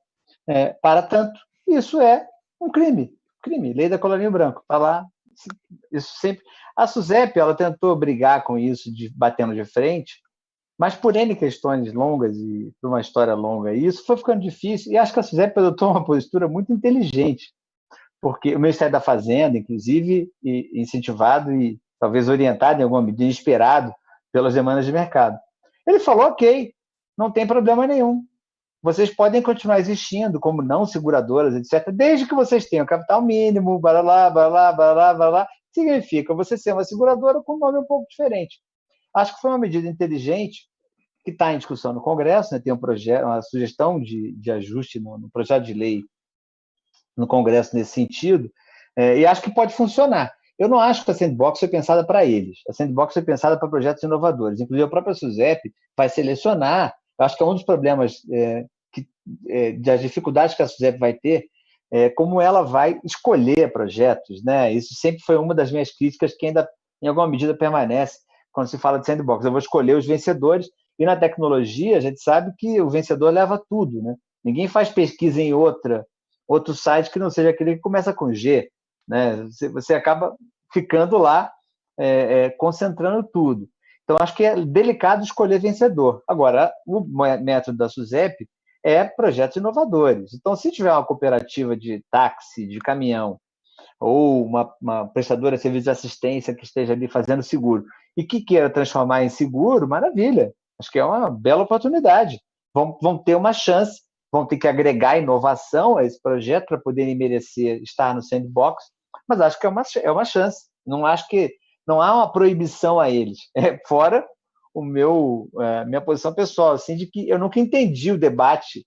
para tanto. Isso é um crime. Crime, lei da colarinho branco. Está lá. Isso sempre. A SUSEP, ela tentou brigar com isso, batendo de frente, mas por N questões longas e por uma história longa, isso foi ficando difícil. E acho que a SUSEP adotou uma postura muito inteligente, porque o Ministério da Fazenda, inclusive, incentivado e talvez orientado em alguma medida, inspirado pelas demandas de mercado. Ele falou, ok, não tem problema nenhum. Vocês podem continuar existindo como não seguradoras, etc., desde que vocês tenham capital mínimo, baralá, baralá, baralá, baralá. Significa você ser uma seguradora com um nome um pouco diferente. Acho que foi uma medida inteligente que está em discussão no Congresso, né? Tem um projeto, uma sugestão de ajuste no projeto de lei no Congresso nesse sentido, e acho que pode funcionar. Eu não acho que a Sandbox foi pensada para eles. A Sandbox foi pensada para projetos inovadores. Inclusive, a própria SUSEP vai selecionar. Eu acho que é um dos problemas das dificuldades que a SUSEP vai ter, como ela vai escolher projetos, né? Isso sempre foi uma das minhas críticas, que ainda, em alguma medida, permanece quando se fala de Sandbox. Eu vou escolher os vencedores, e na tecnologia a gente sabe que o vencedor leva tudo, né? Ninguém faz pesquisa em outro site que não seja aquele que começa com G, né? Você acaba ficando lá, concentrando tudo. Então, acho que é delicado escolher vencedor. Agora, o método da SUSEP é projetos inovadores. Então, se tiver uma cooperativa de táxi, de caminhão, ou uma prestadora de serviço de assistência que esteja ali fazendo seguro e que queira transformar em seguro, maravilha. Acho que é uma bela oportunidade. Vão ter uma chance, vão ter que agregar inovação a esse projeto para poderem merecer estar no Sandbox, mas acho que é uma chance. Não acho que não há uma proibição a eles. Fora minha posição pessoal, assim, de que eu nunca entendi o debate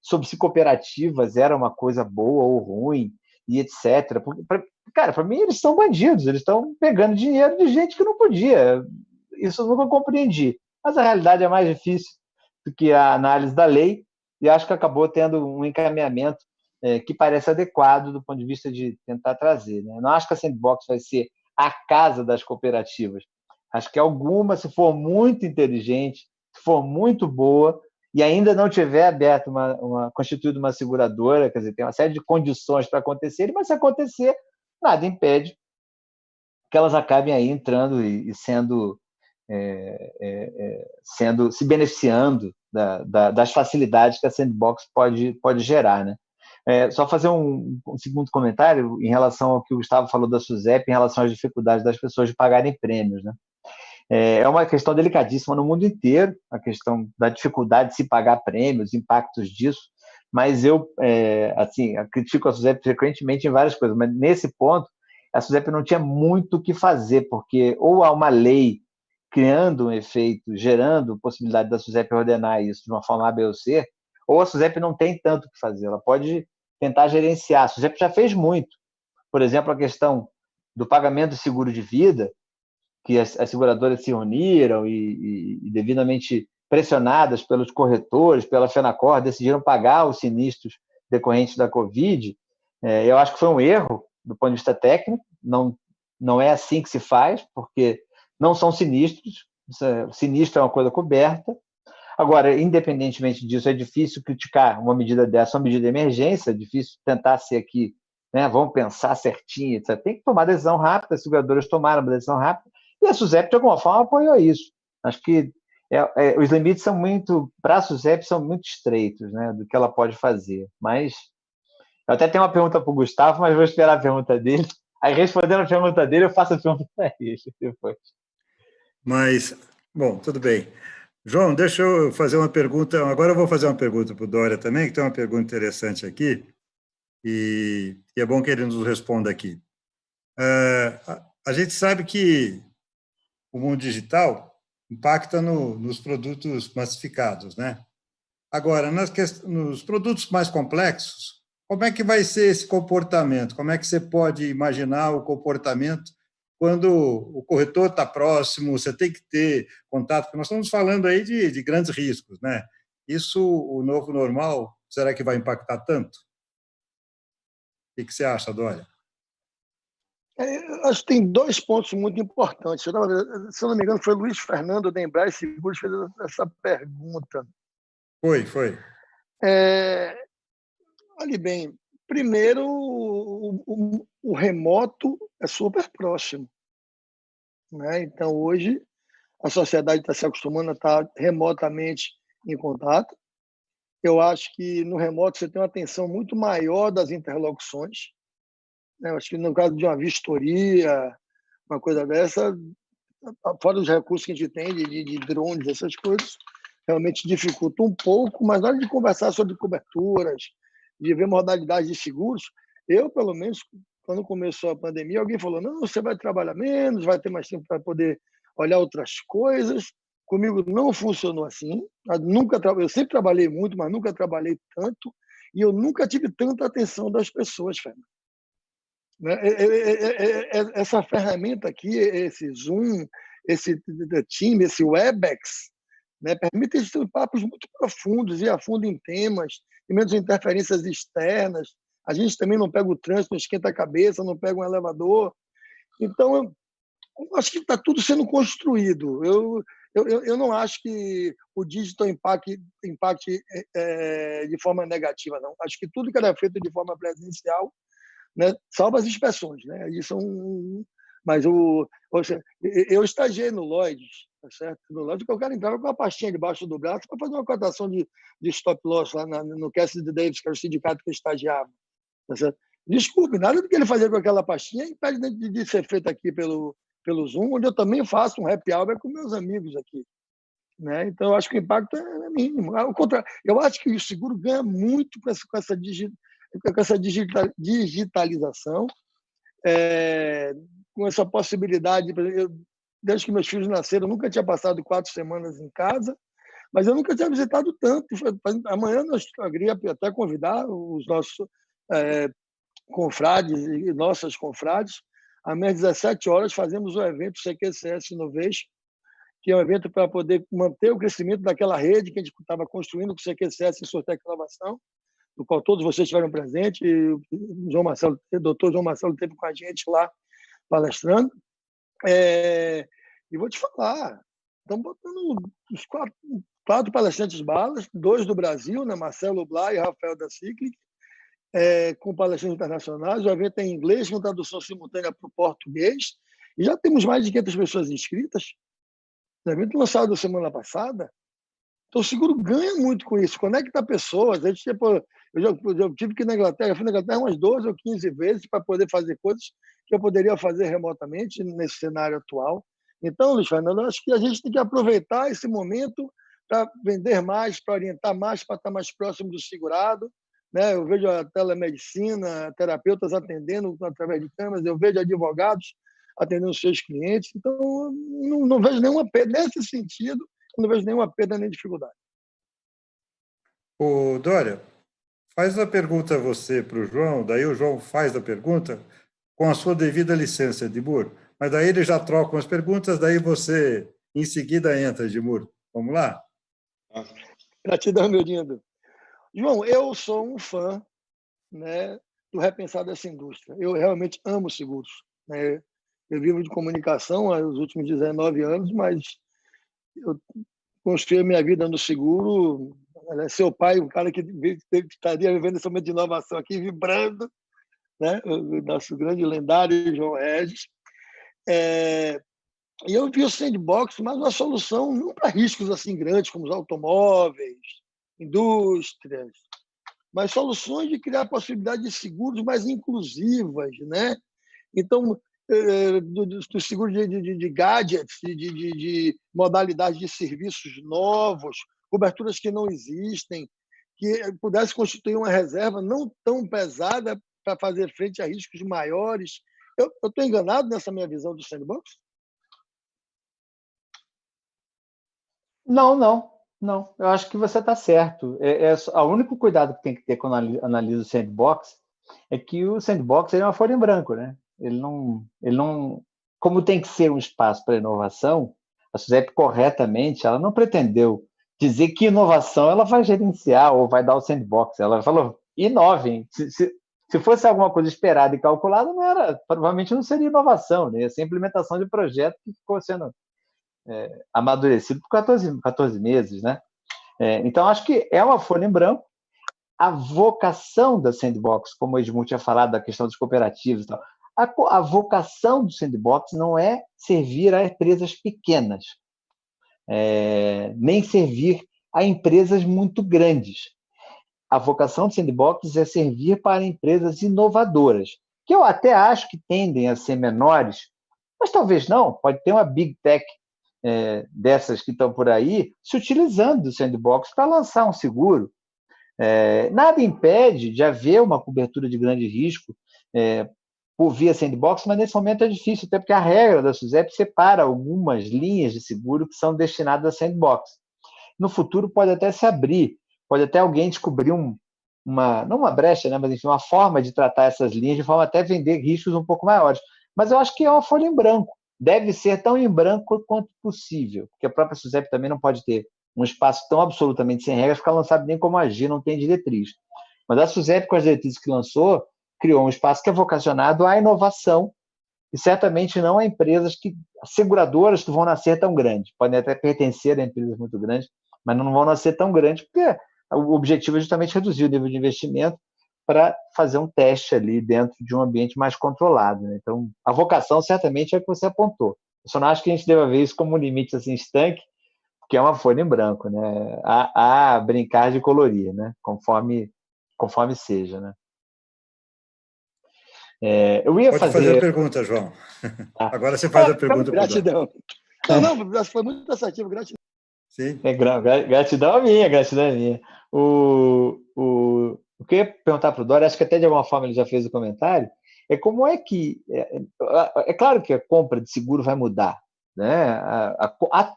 sobre se cooperativas era uma coisa boa ou ruim, e etc. Cara, para mim, eles são bandidos, eles estão pegando dinheiro de gente que não podia. Isso eu nunca compreendi. Mas a realidade é mais difícil do que a análise da lei, e acho que acabou tendo um encaminhamento que parece adequado do ponto de vista de tentar trazer, né? Não acho que a Sandbox vai ser a casa das cooperativas. Acho que alguma, se for muito inteligente, se for muito boa, e ainda não tiver aberto constituído uma seguradora, quer dizer, tem uma série de condições para acontecer, mas se acontecer, nada impede que elas acabem aí entrando e se beneficiando das facilidades que a Sandbox pode gerar, né? Só fazer um segundo comentário em relação ao que o Gustavo falou da SUSEP, em relação às dificuldades das pessoas de pagarem prêmios, né? É uma questão delicadíssima no mundo inteiro, a questão da dificuldade de se pagar prêmios, os impactos disso, mas eu critico a SUSEP frequentemente em várias coisas, mas nesse ponto, a SUSEP não tinha muito o que fazer, porque ou há uma lei criando um efeito, gerando possibilidade da SUSEP ordenar isso de uma forma A, B ou C, ou a SUSEP não tem tanto o que fazer, ela pode tentar gerenciar. A SUSEP já fez muito. Por exemplo, a questão do pagamento do seguro de vida, que as seguradoras se uniram e devidamente pressionadas pelos corretores, pela FENACOR, decidiram pagar os sinistros decorrentes da Covid. Eu acho que foi um erro do ponto de vista técnico, não é assim que se faz, porque não são sinistros, sinistro é uma coisa coberta. Agora, independentemente disso, é difícil criticar uma medida dessa, uma medida de emergência, é difícil tentar ser aqui, né, vamos pensar certinho, etc. Tem que tomar decisão rápida, as seguradoras tomaram uma decisão rápida, e a SUSEP, de alguma forma, apoiou isso. Acho que os limites para a SUSEP são muito estreitos, né, do que ela pode fazer. Mas eu até tenho uma pergunta para o Gustavo, mas vou esperar a pergunta dele. Aí, respondendo a pergunta dele, eu faço a pergunta para ele depois. Mas, bom, tudo bem. João, deixa eu fazer uma pergunta. Agora eu vou fazer uma pergunta para o Dória também, que tem uma pergunta interessante aqui, e é bom que ele nos responda aqui. A gente sabe que o mundo digital impacta nos produtos massificados, né? Agora, nos produtos mais complexos, como é que vai ser esse comportamento? Como é que você pode imaginar o comportamento quando o corretor está próximo, você tem que ter contato, porque nós estamos falando aí de grandes riscos, né? Isso, o novo normal, será que vai impactar tanto? O que você acha, Dória? Acho que tem dois pontos muito importantes. Se eu não me engano, foi Luiz Fernando da Embraer Seguros que fez essa pergunta. Foi. Olhe bem, primeiro, o remoto é super próximo, né? Então, hoje, a sociedade está se acostumando a estar remotamente em contato. Eu acho que no remoto você tem uma atenção muito maior das interlocuções. Eu acho que no caso de uma vistoria, uma coisa dessa, fora os recursos que a gente tem de drones, essas coisas, realmente dificulta um pouco, mas na hora de conversar sobre coberturas, de ver modalidades de seguros, eu, pelo menos, quando começou a pandemia, alguém falou, não, você vai trabalhar menos, vai ter mais tempo para poder olhar outras coisas. Comigo não funcionou assim. Eu sempre trabalhei muito, mas nunca trabalhei tanto, e eu nunca tive tanta atenção das pessoas, Fernando. Essa ferramenta aqui, esse Zoom, esse Teams, esse Webex, né, permite esses papos muito profundos e a fundo em temas, e menos interferências externas. A gente também não pega o trânsito, não esquenta a cabeça, não pega um elevador. Então, eu acho que está tudo sendo construído. Eu não acho que o digital impacte de forma negativa, não. Acho que tudo que era feito de forma presencial, né, salvo as inspeções, né? Isso mas eu estagiei no Lloyds, tá certo? No Lloyds, que o cara entrava com uma pastinha debaixo do braço para fazer uma cotação de stop loss lá no Cassidy Davis, que era o sindicato que eu estagiava, tá certo? Desculpe, nada do que ele fazia com aquela pastinha impede de ser feito aqui pelo Zoom, onde eu também faço um happy hour com meus amigos aqui, né? Então, eu acho que o impacto é mínimo. Ao contrário, eu acho que o seguro ganha muito com essa digitalização, com essa possibilidade. Desde que meus filhos nasceram, eu nunca tinha passado 4 semanas em casa, mas eu nunca tinha visitado tanto. Amanhã eu queria até convidar os nossos confrades e nossas confrades. Às 17 horas fazemos o evento CQCS Innovation, que é um evento para poder manter o crescimento daquela rede que a gente estava construindo com o CQCS e Sortec Inovação, no qual todos vocês estiveram presentes, e o doutor João Marcelo esteve com a gente lá palestrando. E vou te falar, estamos botando os 4 palestrantes balas, 2 do Brasil, né, Marcelo Blá e Rafael da Cyclic, com palestrantes internacionais. O evento é em inglês, com tradução simultânea para o português, e já temos mais de 500 pessoas inscritas. O evento lançado semana passada. Então, o seguro ganha muito com isso, conecta pessoas. Eu tive que ir na Inglaterra, fui na Inglaterra umas 12 ou 15 vezes para poder fazer coisas que eu poderia fazer remotamente nesse cenário atual. Então, Luiz Fernando, eu acho que a gente tem que aproveitar esse momento para vender mais, para orientar mais, para estar mais próximo do segurado, né? Eu vejo a telemedicina, terapeutas atendendo através de câmeras, eu vejo advogados atendendo os seus clientes. Então, não vejo nenhuma perda nesse sentido. Eu não vejo nenhuma perda nem dificuldade. Ô, Dória, faz a pergunta você para o João, daí o João faz a pergunta com a sua devida licença, Edmur. Mas daí eles já trocam as perguntas, daí você em seguida entra, Edmur. Vamos lá? Gratidão, meu lindo. João, eu sou um fã, né, do repensar dessa indústria. Eu realmente amo seguros, né? Eu vivo de comunicação há os últimos 19 anos, mas eu construí a minha vida no seguro. Seu pai, um cara que estaria vivendo esse momento de inovação aqui, vibrando, né? O nosso grande lendário João Regis. E eu vi o sandbox, mas uma solução não para riscos assim grandes como os automóveis, indústrias, mas soluções de criar possibilidades de seguros mais inclusivas, né? Então, do seguro de gadgets, de modalidades de serviços novos, coberturas que não existem, que pudesse constituir uma reserva não tão pesada para fazer frente a riscos maiores. Eu estou enganado nessa minha visão do sandbox? Não. Eu acho que você está certo. O único cuidado que tem que ter quando analisa o sandbox é que o sandbox é uma folha em branco, né? Ele não, como tem que ser um espaço para inovação, a SUSEP corretamente, ela não pretendeu dizer que inovação ela vai gerenciar ou vai dar o sandbox. Ela falou, inovem. Se fosse alguma coisa esperada e calculada, provavelmente não seria inovação, né? Ia ser implementação de projeto que ficou sendo amadurecido por 14 meses, né? Então, acho que é uma folha em branco. A vocação da sandbox, como o Edmur tinha falado da questão dos cooperativos e tal, a vocação do sandbox não é servir a empresas pequenas, nem servir a empresas muito grandes. A vocação do sandbox é servir para empresas inovadoras, que eu até acho que tendem a ser menores, Mas talvez não, pode ter uma big tech dessas que estão por aí se utilizando do sandbox para lançar um seguro. Nada impede de haver uma cobertura de grande risco por via sandbox, mas nesse momento é difícil, até porque a regra da SUSEP separa algumas linhas de seguro que são destinadas a sandbox. No futuro pode até se abrir, pode até alguém descobrir não uma brecha, né, mas enfim, uma forma de tratar essas linhas de forma até vender riscos um pouco maiores. Mas eu acho que é uma folha em branco. Deve ser tão em branco quanto possível, porque a própria SUSEP também não pode ter um espaço tão absolutamente sem regras, porque ela não sabe nem como agir, não tem diretriz. Mas a SUSEP, com as diretrizes que lançou, criou um espaço que é vocacionado à inovação e certamente não a empresas seguradoras que vão nascer tão grandes. Podem até pertencer a empresas muito grandes, mas não vão nascer tão grandes, porque o objetivo é justamente reduzir o nível de investimento para fazer um teste ali dentro de um ambiente mais controlado, né? Então, a vocação certamente é a que você apontou. Eu só não acho que a gente deva ver isso como um limite assim, estanque, que é uma folha em branco, né? A brincar de colorir, né? Conforme seja, né? Eu ia Pode fazer a pergunta, João. Agora você faz a pergunta para o Dória. Gratidão. Não, foi muito assertivo, gratidão. Sim. Gratidão é minha, gratidão é minha. O que eu ia perguntar para o Dória, acho que até de alguma forma ele já fez o comentário, como é que... É claro que a compra de seguro vai mudar, né?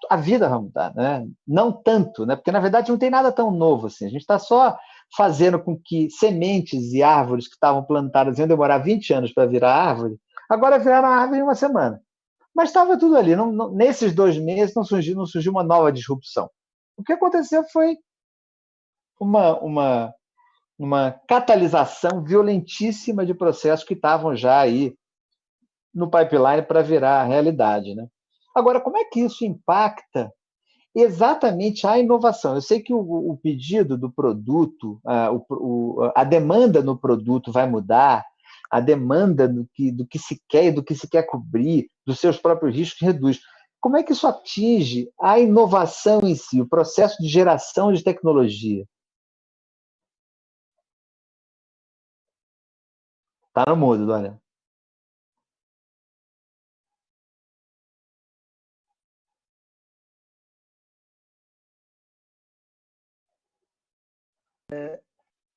A vida vai mudar, né? Não tanto, né? Porque na verdade não tem nada tão novo assim. A gente está só fazendo com que sementes e árvores que estavam plantadas iam demorar 20 anos para virar árvore, agora viraram árvore em uma semana. Mas estava tudo ali. Nesses 2 meses não surgiu uma nova disrupção. O que aconteceu foi uma catalisação violentíssima de processos que estavam já aí no pipeline para virar realidade, né? Agora, como é que isso impacta exatamente a inovação? Eu sei que o pedido do produto, a demanda no produto vai mudar, a demanda do que se quer e do que se quer cobrir, dos seus próprios riscos reduz. Como é que isso atinge a inovação em si, o processo de geração de tecnologia? Está no mudo, Dória.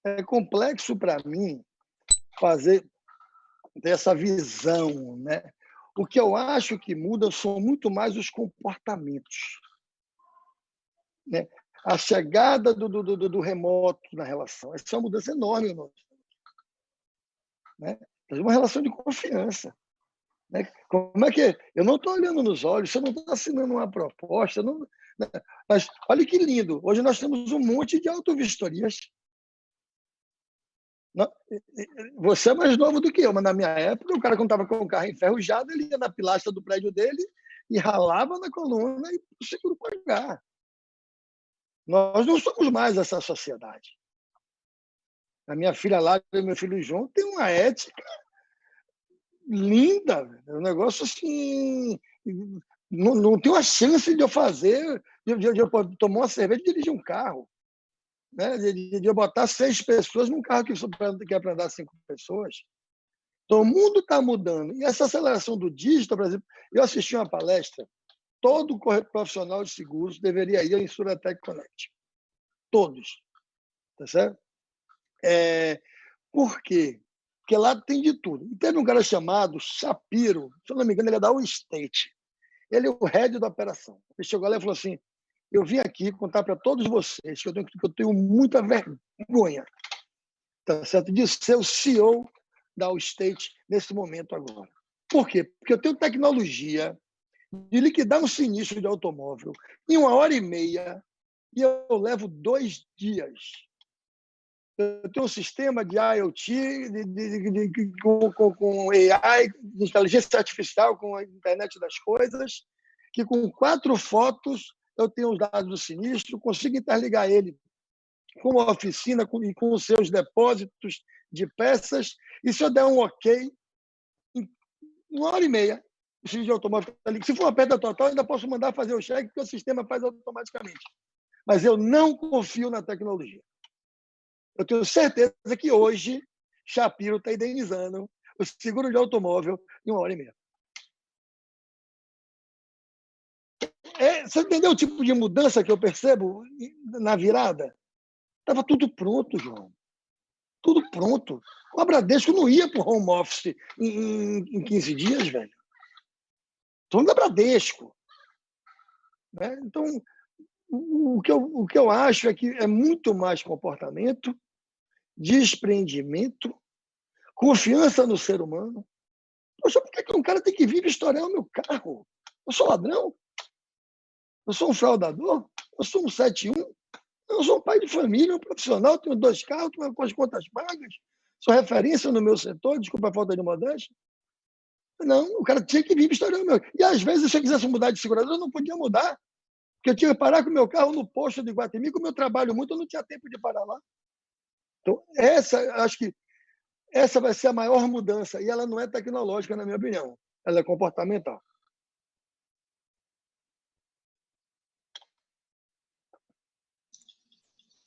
É complexo para mim fazer dessa visão, né? O que eu acho que muda são muito mais os comportamentos, né? A chegada do remoto na relação, essa é uma mudança enorme, né? Uma relação de confiança, né? Como é que eu não estou olhando nos olhos, você não está assinando uma proposta, não, né? Mas olha que lindo, hoje nós temos um monte de autovistorias. Você é mais novo do que eu, mas na minha época, o cara, quando estava com o carro enferrujado, ele ia na pilastra do prédio dele e ralava na coluna e o seguro pagar. Nós não somos mais essa sociedade. A minha filha lá e meu filho João tem uma ética linda. É um negócio assim... Não tem uma chance de eu fazer, de eu tomar uma cerveja e dirigir um carro. Né? De eu botar 6 pessoas num carro que é para andar 5 pessoas. Então, o mundo está mudando. E essa aceleração do digital, por exemplo, eu assisti uma palestra, todo profissional de seguros deveria ir ao Insuratec Connect. Todos. Tá certo? Por quê? Porque lá tem de tudo. E teve um cara chamado Shapiro, se eu não me engano, ele é da Allstate. Ele é o head da operação. Ele chegou lá e falou assim, eu vim aqui contar para todos vocês que eu tenho muita vergonha, tá certo? De ser o CEO da Allstate nesse momento agora. Por quê? Porque eu tenho tecnologia de liquidar um sinistro de automóvel em 1h30 e eu levo 2 dias. Eu tenho um sistema de IoT, com AI, de inteligência artificial, com a internet das coisas, que com 4 fotos eu tenho os dados do sinistro, consigo interligar ele com a oficina e com os seus depósitos de peças, e se eu der um ok, em 1h30, o sinistro de automóvel está ali. Se for uma perda total, eu ainda posso mandar fazer o cheque, porque o sistema faz automaticamente. Mas eu não confio na tecnologia. Eu tenho certeza que hoje Shapiro está indenizando o seguro de automóvel em 1h30. Você entendeu o tipo de mudança que eu percebo na virada? Estava tudo pronto, João. Tudo pronto. O Bradesco não ia para o home office em 15 dias, velho. Estou falando da Bradesco. Né? Então, o que eu acho é que é muito mais comportamento, desprendimento, confiança no ser humano. Poxa, por que um cara tem que vir estourar o meu carro? Eu sou ladrão? Eu sou um fraudador? Eu sou um 71? Eu sou um pai de família, um profissional, tenho 2 carros, tenho com as contas pagas, sou referência no meu setor, desculpa a falta de modéstia. Não, o cara tinha que vir estourando o meu. E às vezes, se eu quisesse mudar de seguradora, eu não podia mudar, porque eu tinha que parar com o meu carro no posto de Iguatemi, como eu trabalho muito, eu não tinha tempo de parar lá. Então, acho que essa vai ser a maior mudança, e ela não é tecnológica, na minha opinião, ela é comportamental.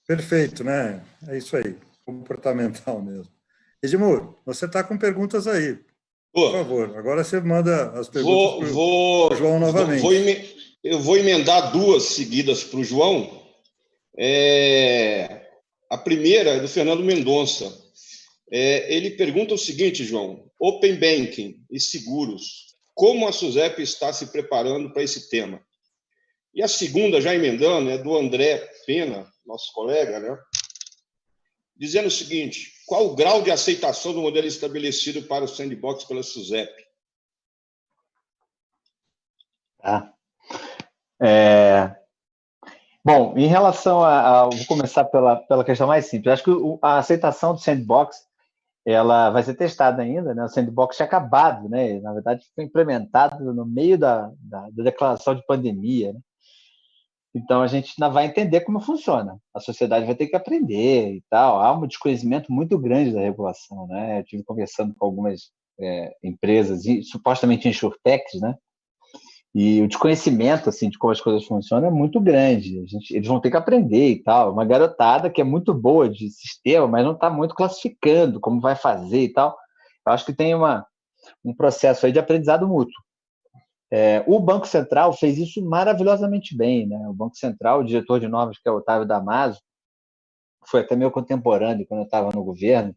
Perfeito, né? É isso aí, comportamental mesmo. Edmur, você está com perguntas aí. Por favor, agora você manda as perguntas para o João novamente. Eu vou emendar 2 seguidas para o João. A primeira é do Fernando Mendonça. Ele pergunta o seguinte, João: Open Banking e seguros, como a SUSEP está se preparando para esse tema? E a segunda, já emendando, é do André Pena, nosso colega, né? Dizendo o seguinte: qual o grau de aceitação do modelo estabelecido para o sandbox pela SUSEP? Tá. Bom, em relação vou começar pela questão mais simples. Acho que a aceitação do sandbox ela vai ser testada ainda, né? O sandbox tinha acabado, né? Na verdade, foi implementado no meio da declaração de pandemia, né? Então, a gente ainda vai entender como funciona. A sociedade vai ter que aprender e tal. Há um desconhecimento muito grande da regulação, né? Eu estive conversando com algumas empresas, supostamente insurtechs, né? E o desconhecimento assim, de como as coisas funcionam é muito grande. Eles vão ter que aprender e tal. Uma garotada que é muito boa de sistema, mas não está muito classificando como vai fazer e tal. Eu acho que tem um processo aí de aprendizado mútuo. O Banco Central fez isso maravilhosamente bem, né? O Banco Central, o diretor de normas, que é o Otávio Damaso, foi até meu contemporâneo quando eu estava no governo.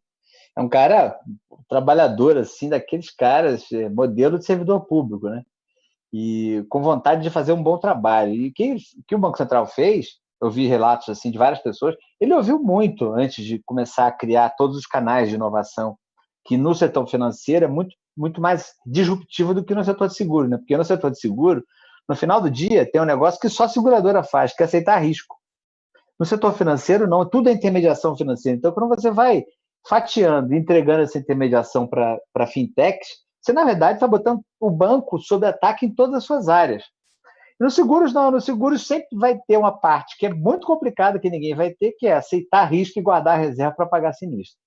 É um cara trabalhador, assim, daqueles caras, modelo de servidor público, né? E com vontade de fazer um bom trabalho. E o que o Banco Central fez, eu vi relatos assim de várias pessoas, ele ouviu muito antes de começar a criar todos os canais de inovação, que no setor financeiro é muito, muito mais disruptivo do que no setor de seguro, né? Porque no setor de seguro, no final do dia, tem um negócio que só a seguradora faz, que é aceitar risco. No setor financeiro, não, tudo é intermediação financeira. Então, quando você vai fatiando, entregando essa intermediação para fintechs, você, na verdade, está botando o banco sob ataque em todas as suas áreas. Nos seguros, não. Nos seguros sempre vai ter uma parte que é muito complicada, que ninguém vai ter, que é aceitar risco e guardar reserva para pagar sinistro.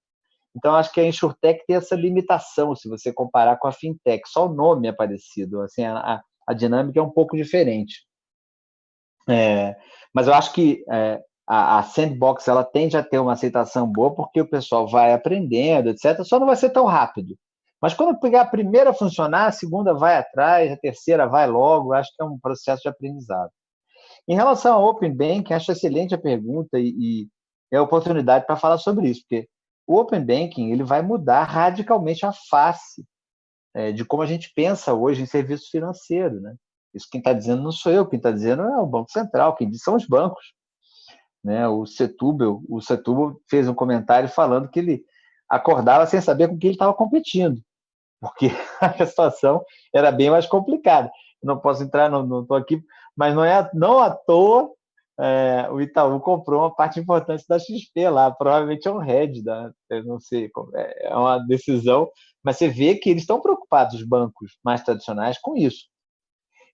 Então, acho que a Insurtech tem essa limitação, se você comparar com a Fintech. Só o nome é parecido. Assim, a dinâmica é um pouco diferente. Mas eu acho que a Sandbox ela tende a ter uma aceitação boa, porque o pessoal vai aprendendo, etc. Só não vai ser tão rápido. Mas quando pegar a primeira a funcionar, a segunda vai atrás, a terceira vai logo. Acho que é um processo de aprendizado. Em relação ao Open Banking, acho excelente a pergunta e é a oportunidade para falar sobre isso, porque o Open Banking ele vai mudar radicalmente a face de como a gente pensa hoje em serviço financeiro, né? Isso quem está dizendo não sou eu, quem está dizendo é o Banco Central, quem diz são os bancos. Né? O Setúbal fez um comentário falando que ele acordava sem saber com quem ele estava competindo, porque a situação era bem mais complicada. Eu não posso entrar, não estou aqui, mas não à toa o Itaú comprou uma parte importante da XP lá, provavelmente é um head, eu não sei, é uma decisão, mas você vê que eles estão preocupados, os bancos mais tradicionais, com isso.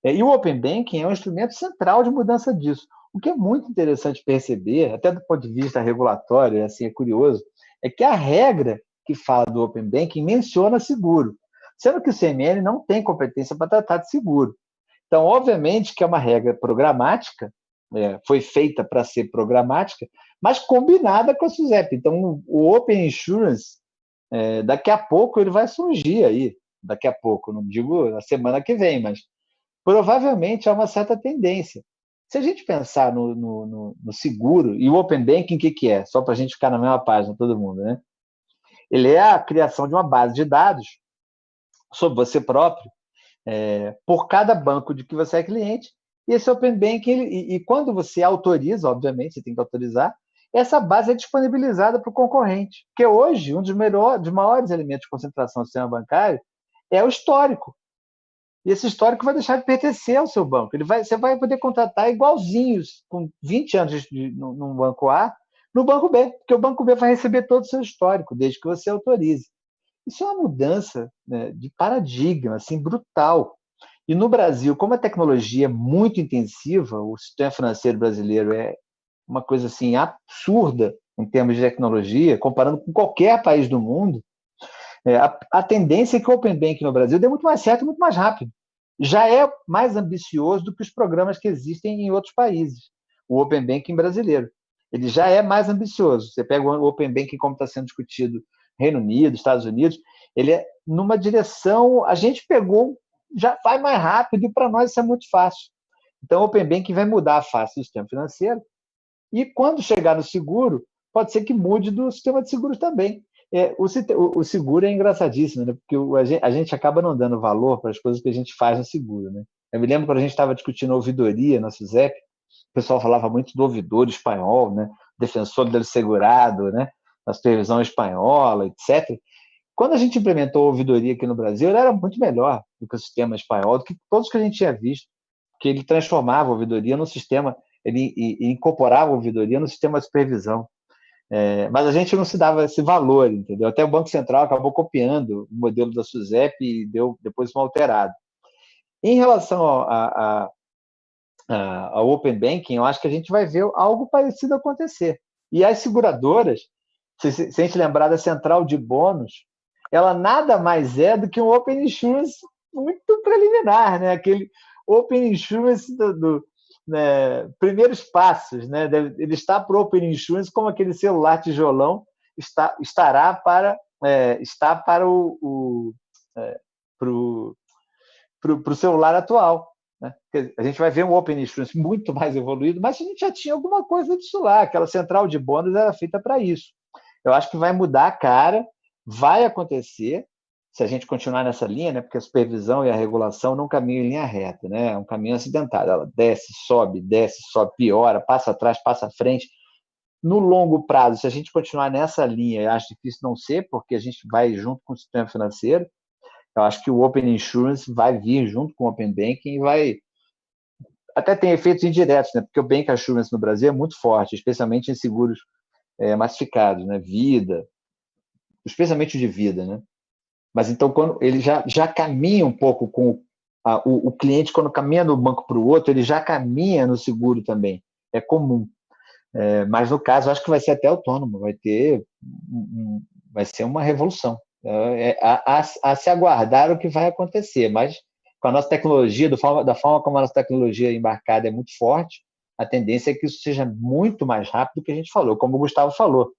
E o Open Banking é um instrumento central de mudança disso. O que é muito interessante perceber, até do ponto de vista regulatório, assim, é curioso, é que a regra que fala do Open Banking menciona seguro, sendo que o CML não tem competência para tratar de seguro. Então, obviamente que é uma regra programática, foi feita para ser programática, mas combinada com a SUSEP. Então, o Open Insurance, daqui a pouco ele vai surgir aí, daqui a pouco, não digo na semana que vem, mas provavelmente há uma certa tendência Se a gente pensar no seguro, e o Open Banking, o que é? Só para a gente ficar na mesma página, todo mundo, né? Ele é a criação de uma base de dados sobre você próprio, por cada banco de que você é cliente, e esse Open Banking, e quando você autoriza, obviamente, você tem que autorizar, essa base é disponibilizada para o concorrente, porque hoje, um dos maiores elementos de concentração do sistema bancário é o histórico. E esse histórico vai deixar de pertencer ao seu banco. Você vai poder contratar igualzinhos, com 20 anos num banco A, no banco B, porque o banco B vai receber todo o seu histórico, desde que você autorize. Isso é uma mudança, né, de paradigma, assim, brutal. E no Brasil, como a tecnologia é muito intensiva, o sistema financeiro brasileiro é uma coisa assim absurda em termos de tecnologia, comparando com qualquer país do mundo, a tendência é que o Open Banking no Brasil dê muito mais certo e muito mais rápido. Já é mais ambicioso do que os programas que existem em outros países. O Open Banking brasileiro. Ele já é mais ambicioso. Você pega o Open Banking como está sendo discutido no Reino Unido, Estados Unidos, ele é numa direção... A gente pegou, já vai mais rápido, e para nós isso é muito fácil. Então, o Open Banking vai mudar a face do sistema financeiro, e quando chegar no seguro, pode ser que mude do sistema de seguros também. O seguro é engraçadíssimo, né? Porque a gente acaba não dando valor para as coisas que a gente faz no seguro, né? Eu me lembro quando a gente estava discutindo ouvidoria na SUSEP, o pessoal falava muito do ouvidor espanhol, né? Defensor do segurado, né? Da supervisão espanhola, etc. Quando a gente implementou a ouvidoria aqui no Brasil, ele era muito melhor do que o sistema espanhol, do que todos que a gente tinha visto, porque ele transformava a ouvidoria no sistema, ele incorporava a ouvidoria no sistema de supervisão. Mas a gente não se dava esse valor, entendeu? Até o Banco Central acabou copiando o modelo da SUSEP e deu depois um alterado. Em relação ao Open Banking, eu acho que a gente vai ver algo parecido acontecer. E as seguradoras, se a gente lembrar da central de bônus, ela nada mais é do que um Open Insurance muito preliminar, né? Aquele Open Insurance né, primeiros passos, né? Ele está para o Open Insurance como aquele celular tijolão estará para o celular atual. Né? A gente vai ver um Open Insurance muito mais evoluído, mas a gente já tinha alguma coisa disso lá. Aquela central de bônus era feita para isso. Eu acho que vai mudar a cara, vai acontecer, se a gente continuar nessa linha, né? Porque a supervisão e a regulação não caminham em linha reta, né? É um caminho acidentado. Ela desce, sobe, piora, passa atrás, passa à frente. No longo prazo, se a gente continuar nessa linha, eu acho difícil não ser, porque a gente vai junto com o sistema financeiro. Eu acho que o Open Insurance vai vir junto com o Open Banking e vai... Até tem efeitos indiretos, né? Porque o Bank Assurance no Brasil é muito forte, especialmente em seguros massificados, né? Vida, especialmente de vida, né? Mas então, quando ele já caminha um pouco com o cliente, quando caminha do banco para o outro, ele já caminha no seguro também. É comum. Mas, no caso, acho que vai ser até autônomo, vai ser uma revolução. A se aguardar o que vai acontecer, mas com a nossa tecnologia, da forma como a nossa tecnologia embarcada é muito forte, a tendência é que isso seja muito mais rápido do que a gente falou. Como o Gustavo falou,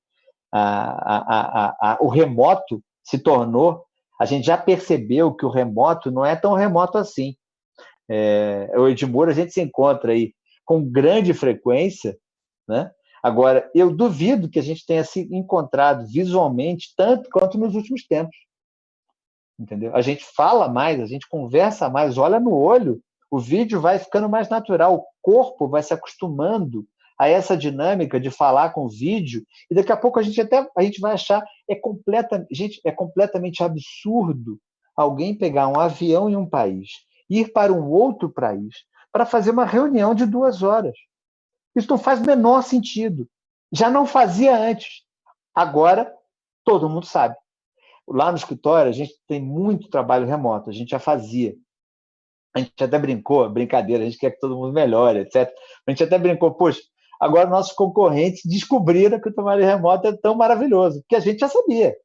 o remoto se tornou... A gente já percebeu que o remoto não é tão remoto assim. O Edmuro a gente se encontra aí com grande frequência, né? Agora, eu duvido que a gente tenha se encontrado visualmente tanto quanto nos últimos tempos. Entendeu? A gente fala mais, a gente conversa mais, olha no olho, o vídeo vai ficando mais natural, o corpo vai se acostumando a essa dinâmica de falar com o vídeo, e daqui a pouco a gente vai achar é completamente absurdo alguém pegar um avião em um país, ir para um outro país para fazer uma reunião de 2 horas. Isso não faz o menor sentido. Já não fazia antes. Agora, todo mundo sabe. Lá no escritório, a gente tem muito trabalho remoto, a gente já fazia. A gente até brincou, brincadeira, a gente quer que todo mundo melhore, etc. A gente até brincou, poxa, agora nossos concorrentes descobriram que o trabalho remoto é tão maravilhoso, porque a gente já sabia.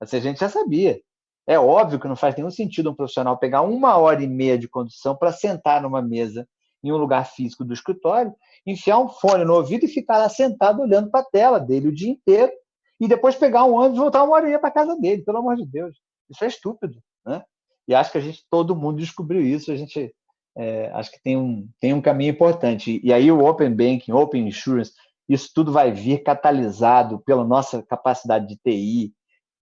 Assim, a gente já sabia. É óbvio que não faz nenhum sentido um profissional pegar 1h30 de condução para sentar numa mesa em um lugar físico do escritório, enfiar um fone no ouvido e ficar lá sentado olhando para a tela dele o dia inteiro, e depois pegar um ônibus e voltar 1h30 para a casa dele, pelo amor de Deus. Isso é estúpido, né? E acho que todo mundo descobriu isso, a gente acho que tem um caminho importante. E aí o Open Banking, Open Insurance, isso tudo vai vir catalisado pela nossa capacidade de TI,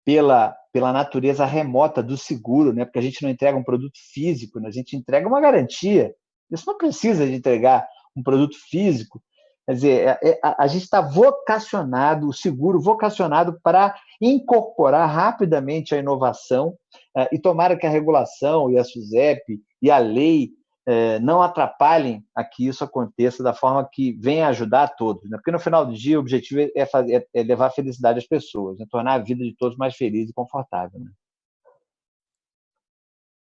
pela natureza remota do seguro, né? Porque a gente não entrega um produto físico, né? A gente entrega uma garantia. Isso não precisa de entregar um produto físico. Quer dizer, a gente está vocacionado, o seguro vocacionado para incorporar rapidamente a inovação, e tomara que a regulação e a SUSEP e a lei não atrapalhem a que isso aconteça da forma que venha ajudar a todos, né? Porque no final do dia o objetivo é levar felicidade às pessoas, né? Tornar a vida de todos mais feliz e confortável, né?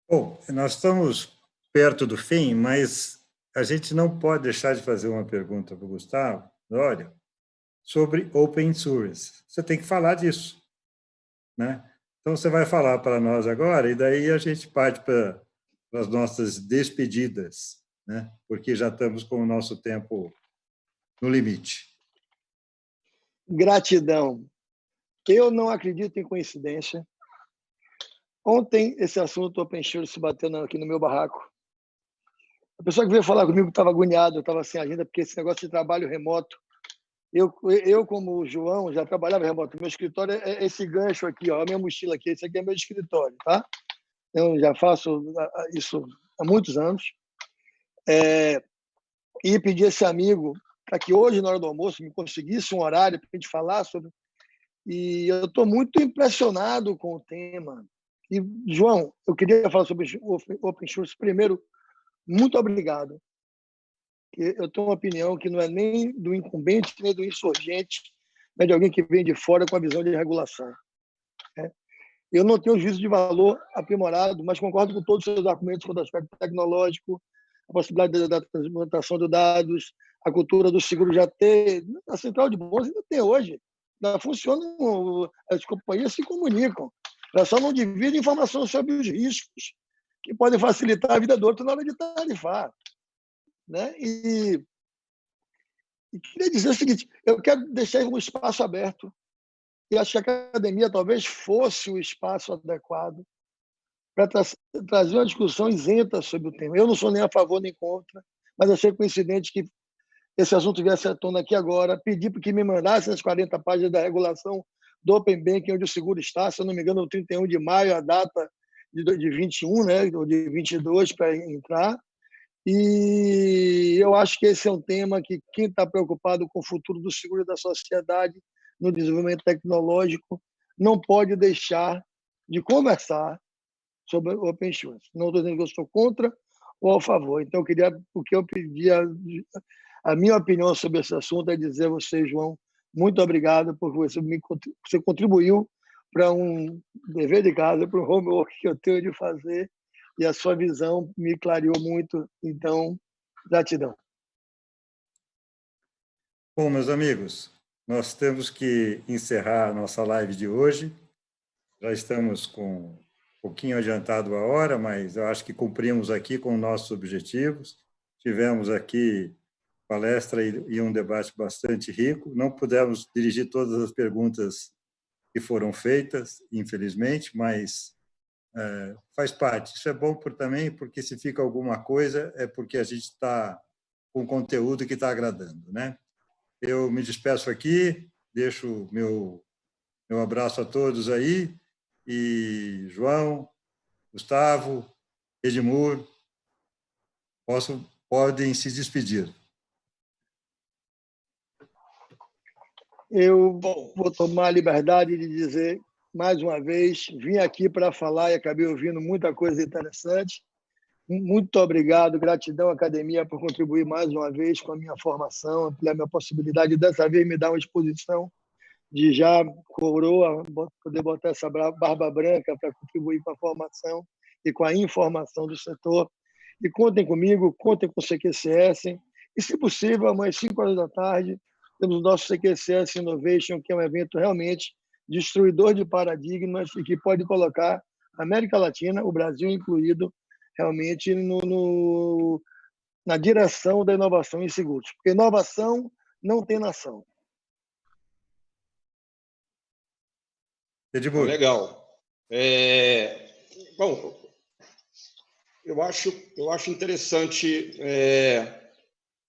Bom, nós estamos perto do fim, mas a gente não pode deixar de fazer uma pergunta para o Gustavo Doria sobre Open Source. Você tem que falar disso, né? Então, você vai falar para nós agora, e daí a gente parte para as nossas despedidas, né? Porque já estamos com o nosso tempo no limite. Gratidão. Eu não acredito em coincidência. Ontem, esse assunto Open Source se bateu aqui no meu barraco. A pessoa que veio falar comigo estava agoniado, eu estava sem agenda, porque esse negócio de trabalho remoto. Eu, como o João, já trabalhava remoto. Meu escritório é esse gancho aqui, ó, a minha mochila aqui. Esse aqui é meu escritório, tá? Eu já faço isso há muitos anos. E pedi a esse amigo para que hoje, na hora do almoço, me conseguisse um horário para a gente falar sobre. E eu estou muito impressionado com o tema. E, João, eu queria falar sobre Open Source. Primeiro, muito obrigado. Eu tenho uma opinião que não é nem do incumbente, nem do insurgente, mas de alguém que vem de fora com a visão de regulação. Eu não tenho juízo de valor aprimorado, mas concordo com todos os seus argumentos sobre o aspecto tecnológico, a possibilidade da transplantação de dados, a cultura do seguro já ter. A central de bolsa ainda tem hoje. Ainda funcionam, as companhias se comunicam. Elas só não dividem informações sobre os riscos que podem facilitar a vida do outro na hora de tarifar. Né? E queria dizer o seguinte, eu quero deixar um espaço aberto, e acho que a academia talvez fosse o espaço adequado para trazer uma discussão isenta sobre o tema. Eu não sou nem a favor nem contra, mas achei coincidente que esse assunto viesse à tona aqui agora, pedi para que me mandassem as 40 páginas da regulação do Open Banking, onde o seguro está, se eu não me engano, no 31 de maio, a data de 21, né, ou de 22 para entrar. E eu acho que esse é um tema que quem está preocupado com o futuro do seguro da sociedade, no desenvolvimento tecnológico, não pode deixar de conversar sobre o Open Source. Não estou dizendo que eu sou contra ou a favor. Então, o que eu pedi, a minha opinião sobre esse assunto é dizer a você, João, muito obrigado por você contribuiu para um dever de casa, para um homework que eu tenho de fazer, e a sua visão me clareou muito. Então, gratidão. Bom, meus amigos, nós temos que encerrar a nossa live de hoje. Já estamos com um pouquinho adiantado a hora, mas eu acho que cumprimos aqui com nossos objetivos. Tivemos aqui palestra e um debate bastante rico. Não pudemos dirigir todas as perguntas que foram feitas, infelizmente, mas faz parte. Isso é bom também, porque se fica alguma coisa, é porque a gente está com conteúdo que está agradando, né? Eu me despeço aqui, deixo meu abraço a todos aí, e João, Gustavo, Edmur, podem se despedir. Eu vou tomar a liberdade de dizer, mais uma vez, vim aqui para falar e acabei ouvindo muita coisa interessante. Muito obrigado, gratidão, academia, por contribuir mais uma vez com a minha formação, ampliar minha possibilidade, dessa vez me dar uma exposição de já coroa, poder botar essa barba branca para contribuir com a formação e com a informação do setor. E contem comigo, contem com o CQCS, e, se possível, amanhã às 5 horas da tarde, temos o nosso CQCS Innovation, que é um evento realmente destruidor de paradigmas e que pode colocar a América Latina, o Brasil incluído, realmente na direção da inovação em seguros. Porque inovação não tem nação. Edmur. Legal. Bom, eu acho interessante.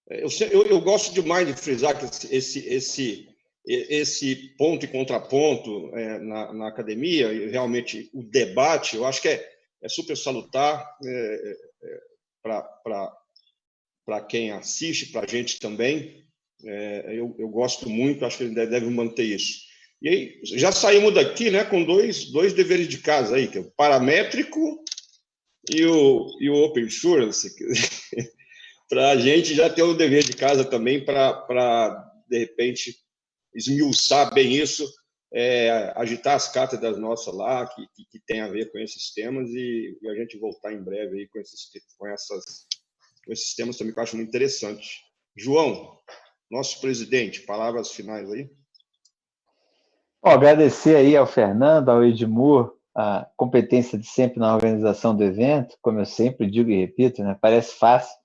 Eu gosto demais de frisar que esse ponto e contraponto na academia, e realmente o debate, eu acho que é super salutar para quem assiste, para a gente também. Eu gosto muito, acho que ele deve manter isso. E aí, já saímos daqui, né, com dois deveres de casa aí, que é o paramétrico e o Open Insurance, para a gente já ter um dever de casa também para, de repente, esmiuçar bem isso, agitar as cátedras nossas lá, que tem a ver com esses temas, e a gente voltar em breve aí com esses temas também que eu acho muito interessante. João, nosso presidente, palavras finais aí. Bom, agradecer aí ao Fernando, ao Edmur, a competência de sempre na organização do evento, como eu sempre digo e repito, né? Parece fácil,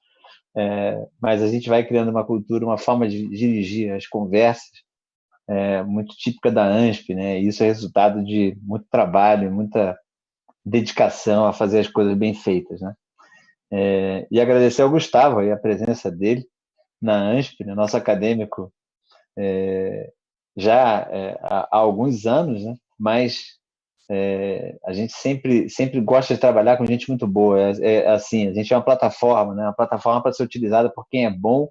mas a gente vai criando uma cultura, uma forma de dirigir as conversas muito típica da ANSP, né? E isso é resultado de muito trabalho, muita dedicação a fazer as coisas bem feitas, né? E agradecer ao Gustavo aí a presença dele na ANSP, né? Nosso acadêmico já há alguns anos, né? Mas a gente sempre gosta de trabalhar com gente muito boa. Assim, a gente é uma plataforma, né? Uma plataforma para ser utilizada por quem é bom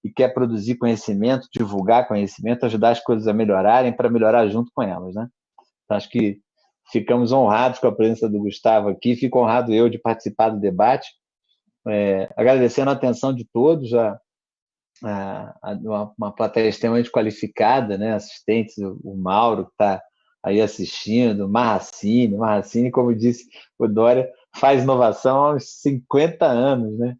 e quer produzir conhecimento, divulgar conhecimento, ajudar as coisas a melhorarem para melhorar junto com elas, né? Então, acho que ficamos honrados com a presença do Gustavo aqui, fico honrado eu de participar do debate, agradecendo a atenção de todos, uma plateia extremamente qualificada, né? Assistentes, o Mauro, que está aí assistindo, Marracini, como disse o Dória, faz inovação há uns 50 anos, né?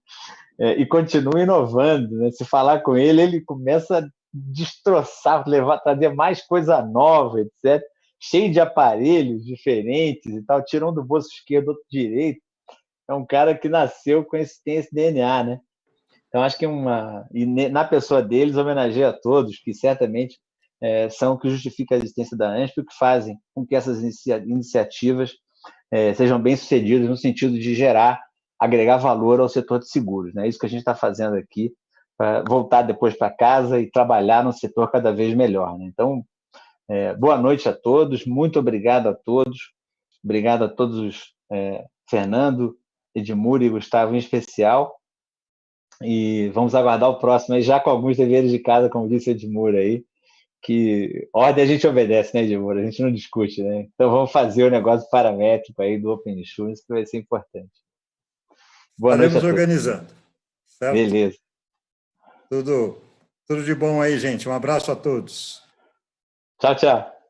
E continua inovando, né? Se falar com ele, ele começa a destroçar, trazer mais coisa nova, etc. Cheio de aparelhos diferentes e tal, tira um do bolso esquerdo, outro direito. É um cara que nasceu tem esse DNA, né? Então, acho que na pessoa deles, homenageia a todos, que certamente são o que justifica a existência da ANSP, que fazem com que essas iniciativas sejam bem-sucedidas no sentido de agregar valor ao setor de seguros. É isso que a gente está fazendo aqui, para voltar depois para casa e trabalhar num setor cada vez melhor, né? Então, boa noite a todos, muito obrigado a todos, Fernando, Edmur e Gustavo em especial, e vamos aguardar o próximo aí, já com alguns deveres de casa, como disse o Edmur aí, que ordem a gente obedece, né, Edmur? A gente não discute, né? Então vamos fazer o negócio paramétrico aí do Open Insurance, que vai ser importante. Boa noite a todos. Estaremos organizando. Certo? Beleza. Tudo de bom aí, gente. Um abraço a todos. Tchau, tchau.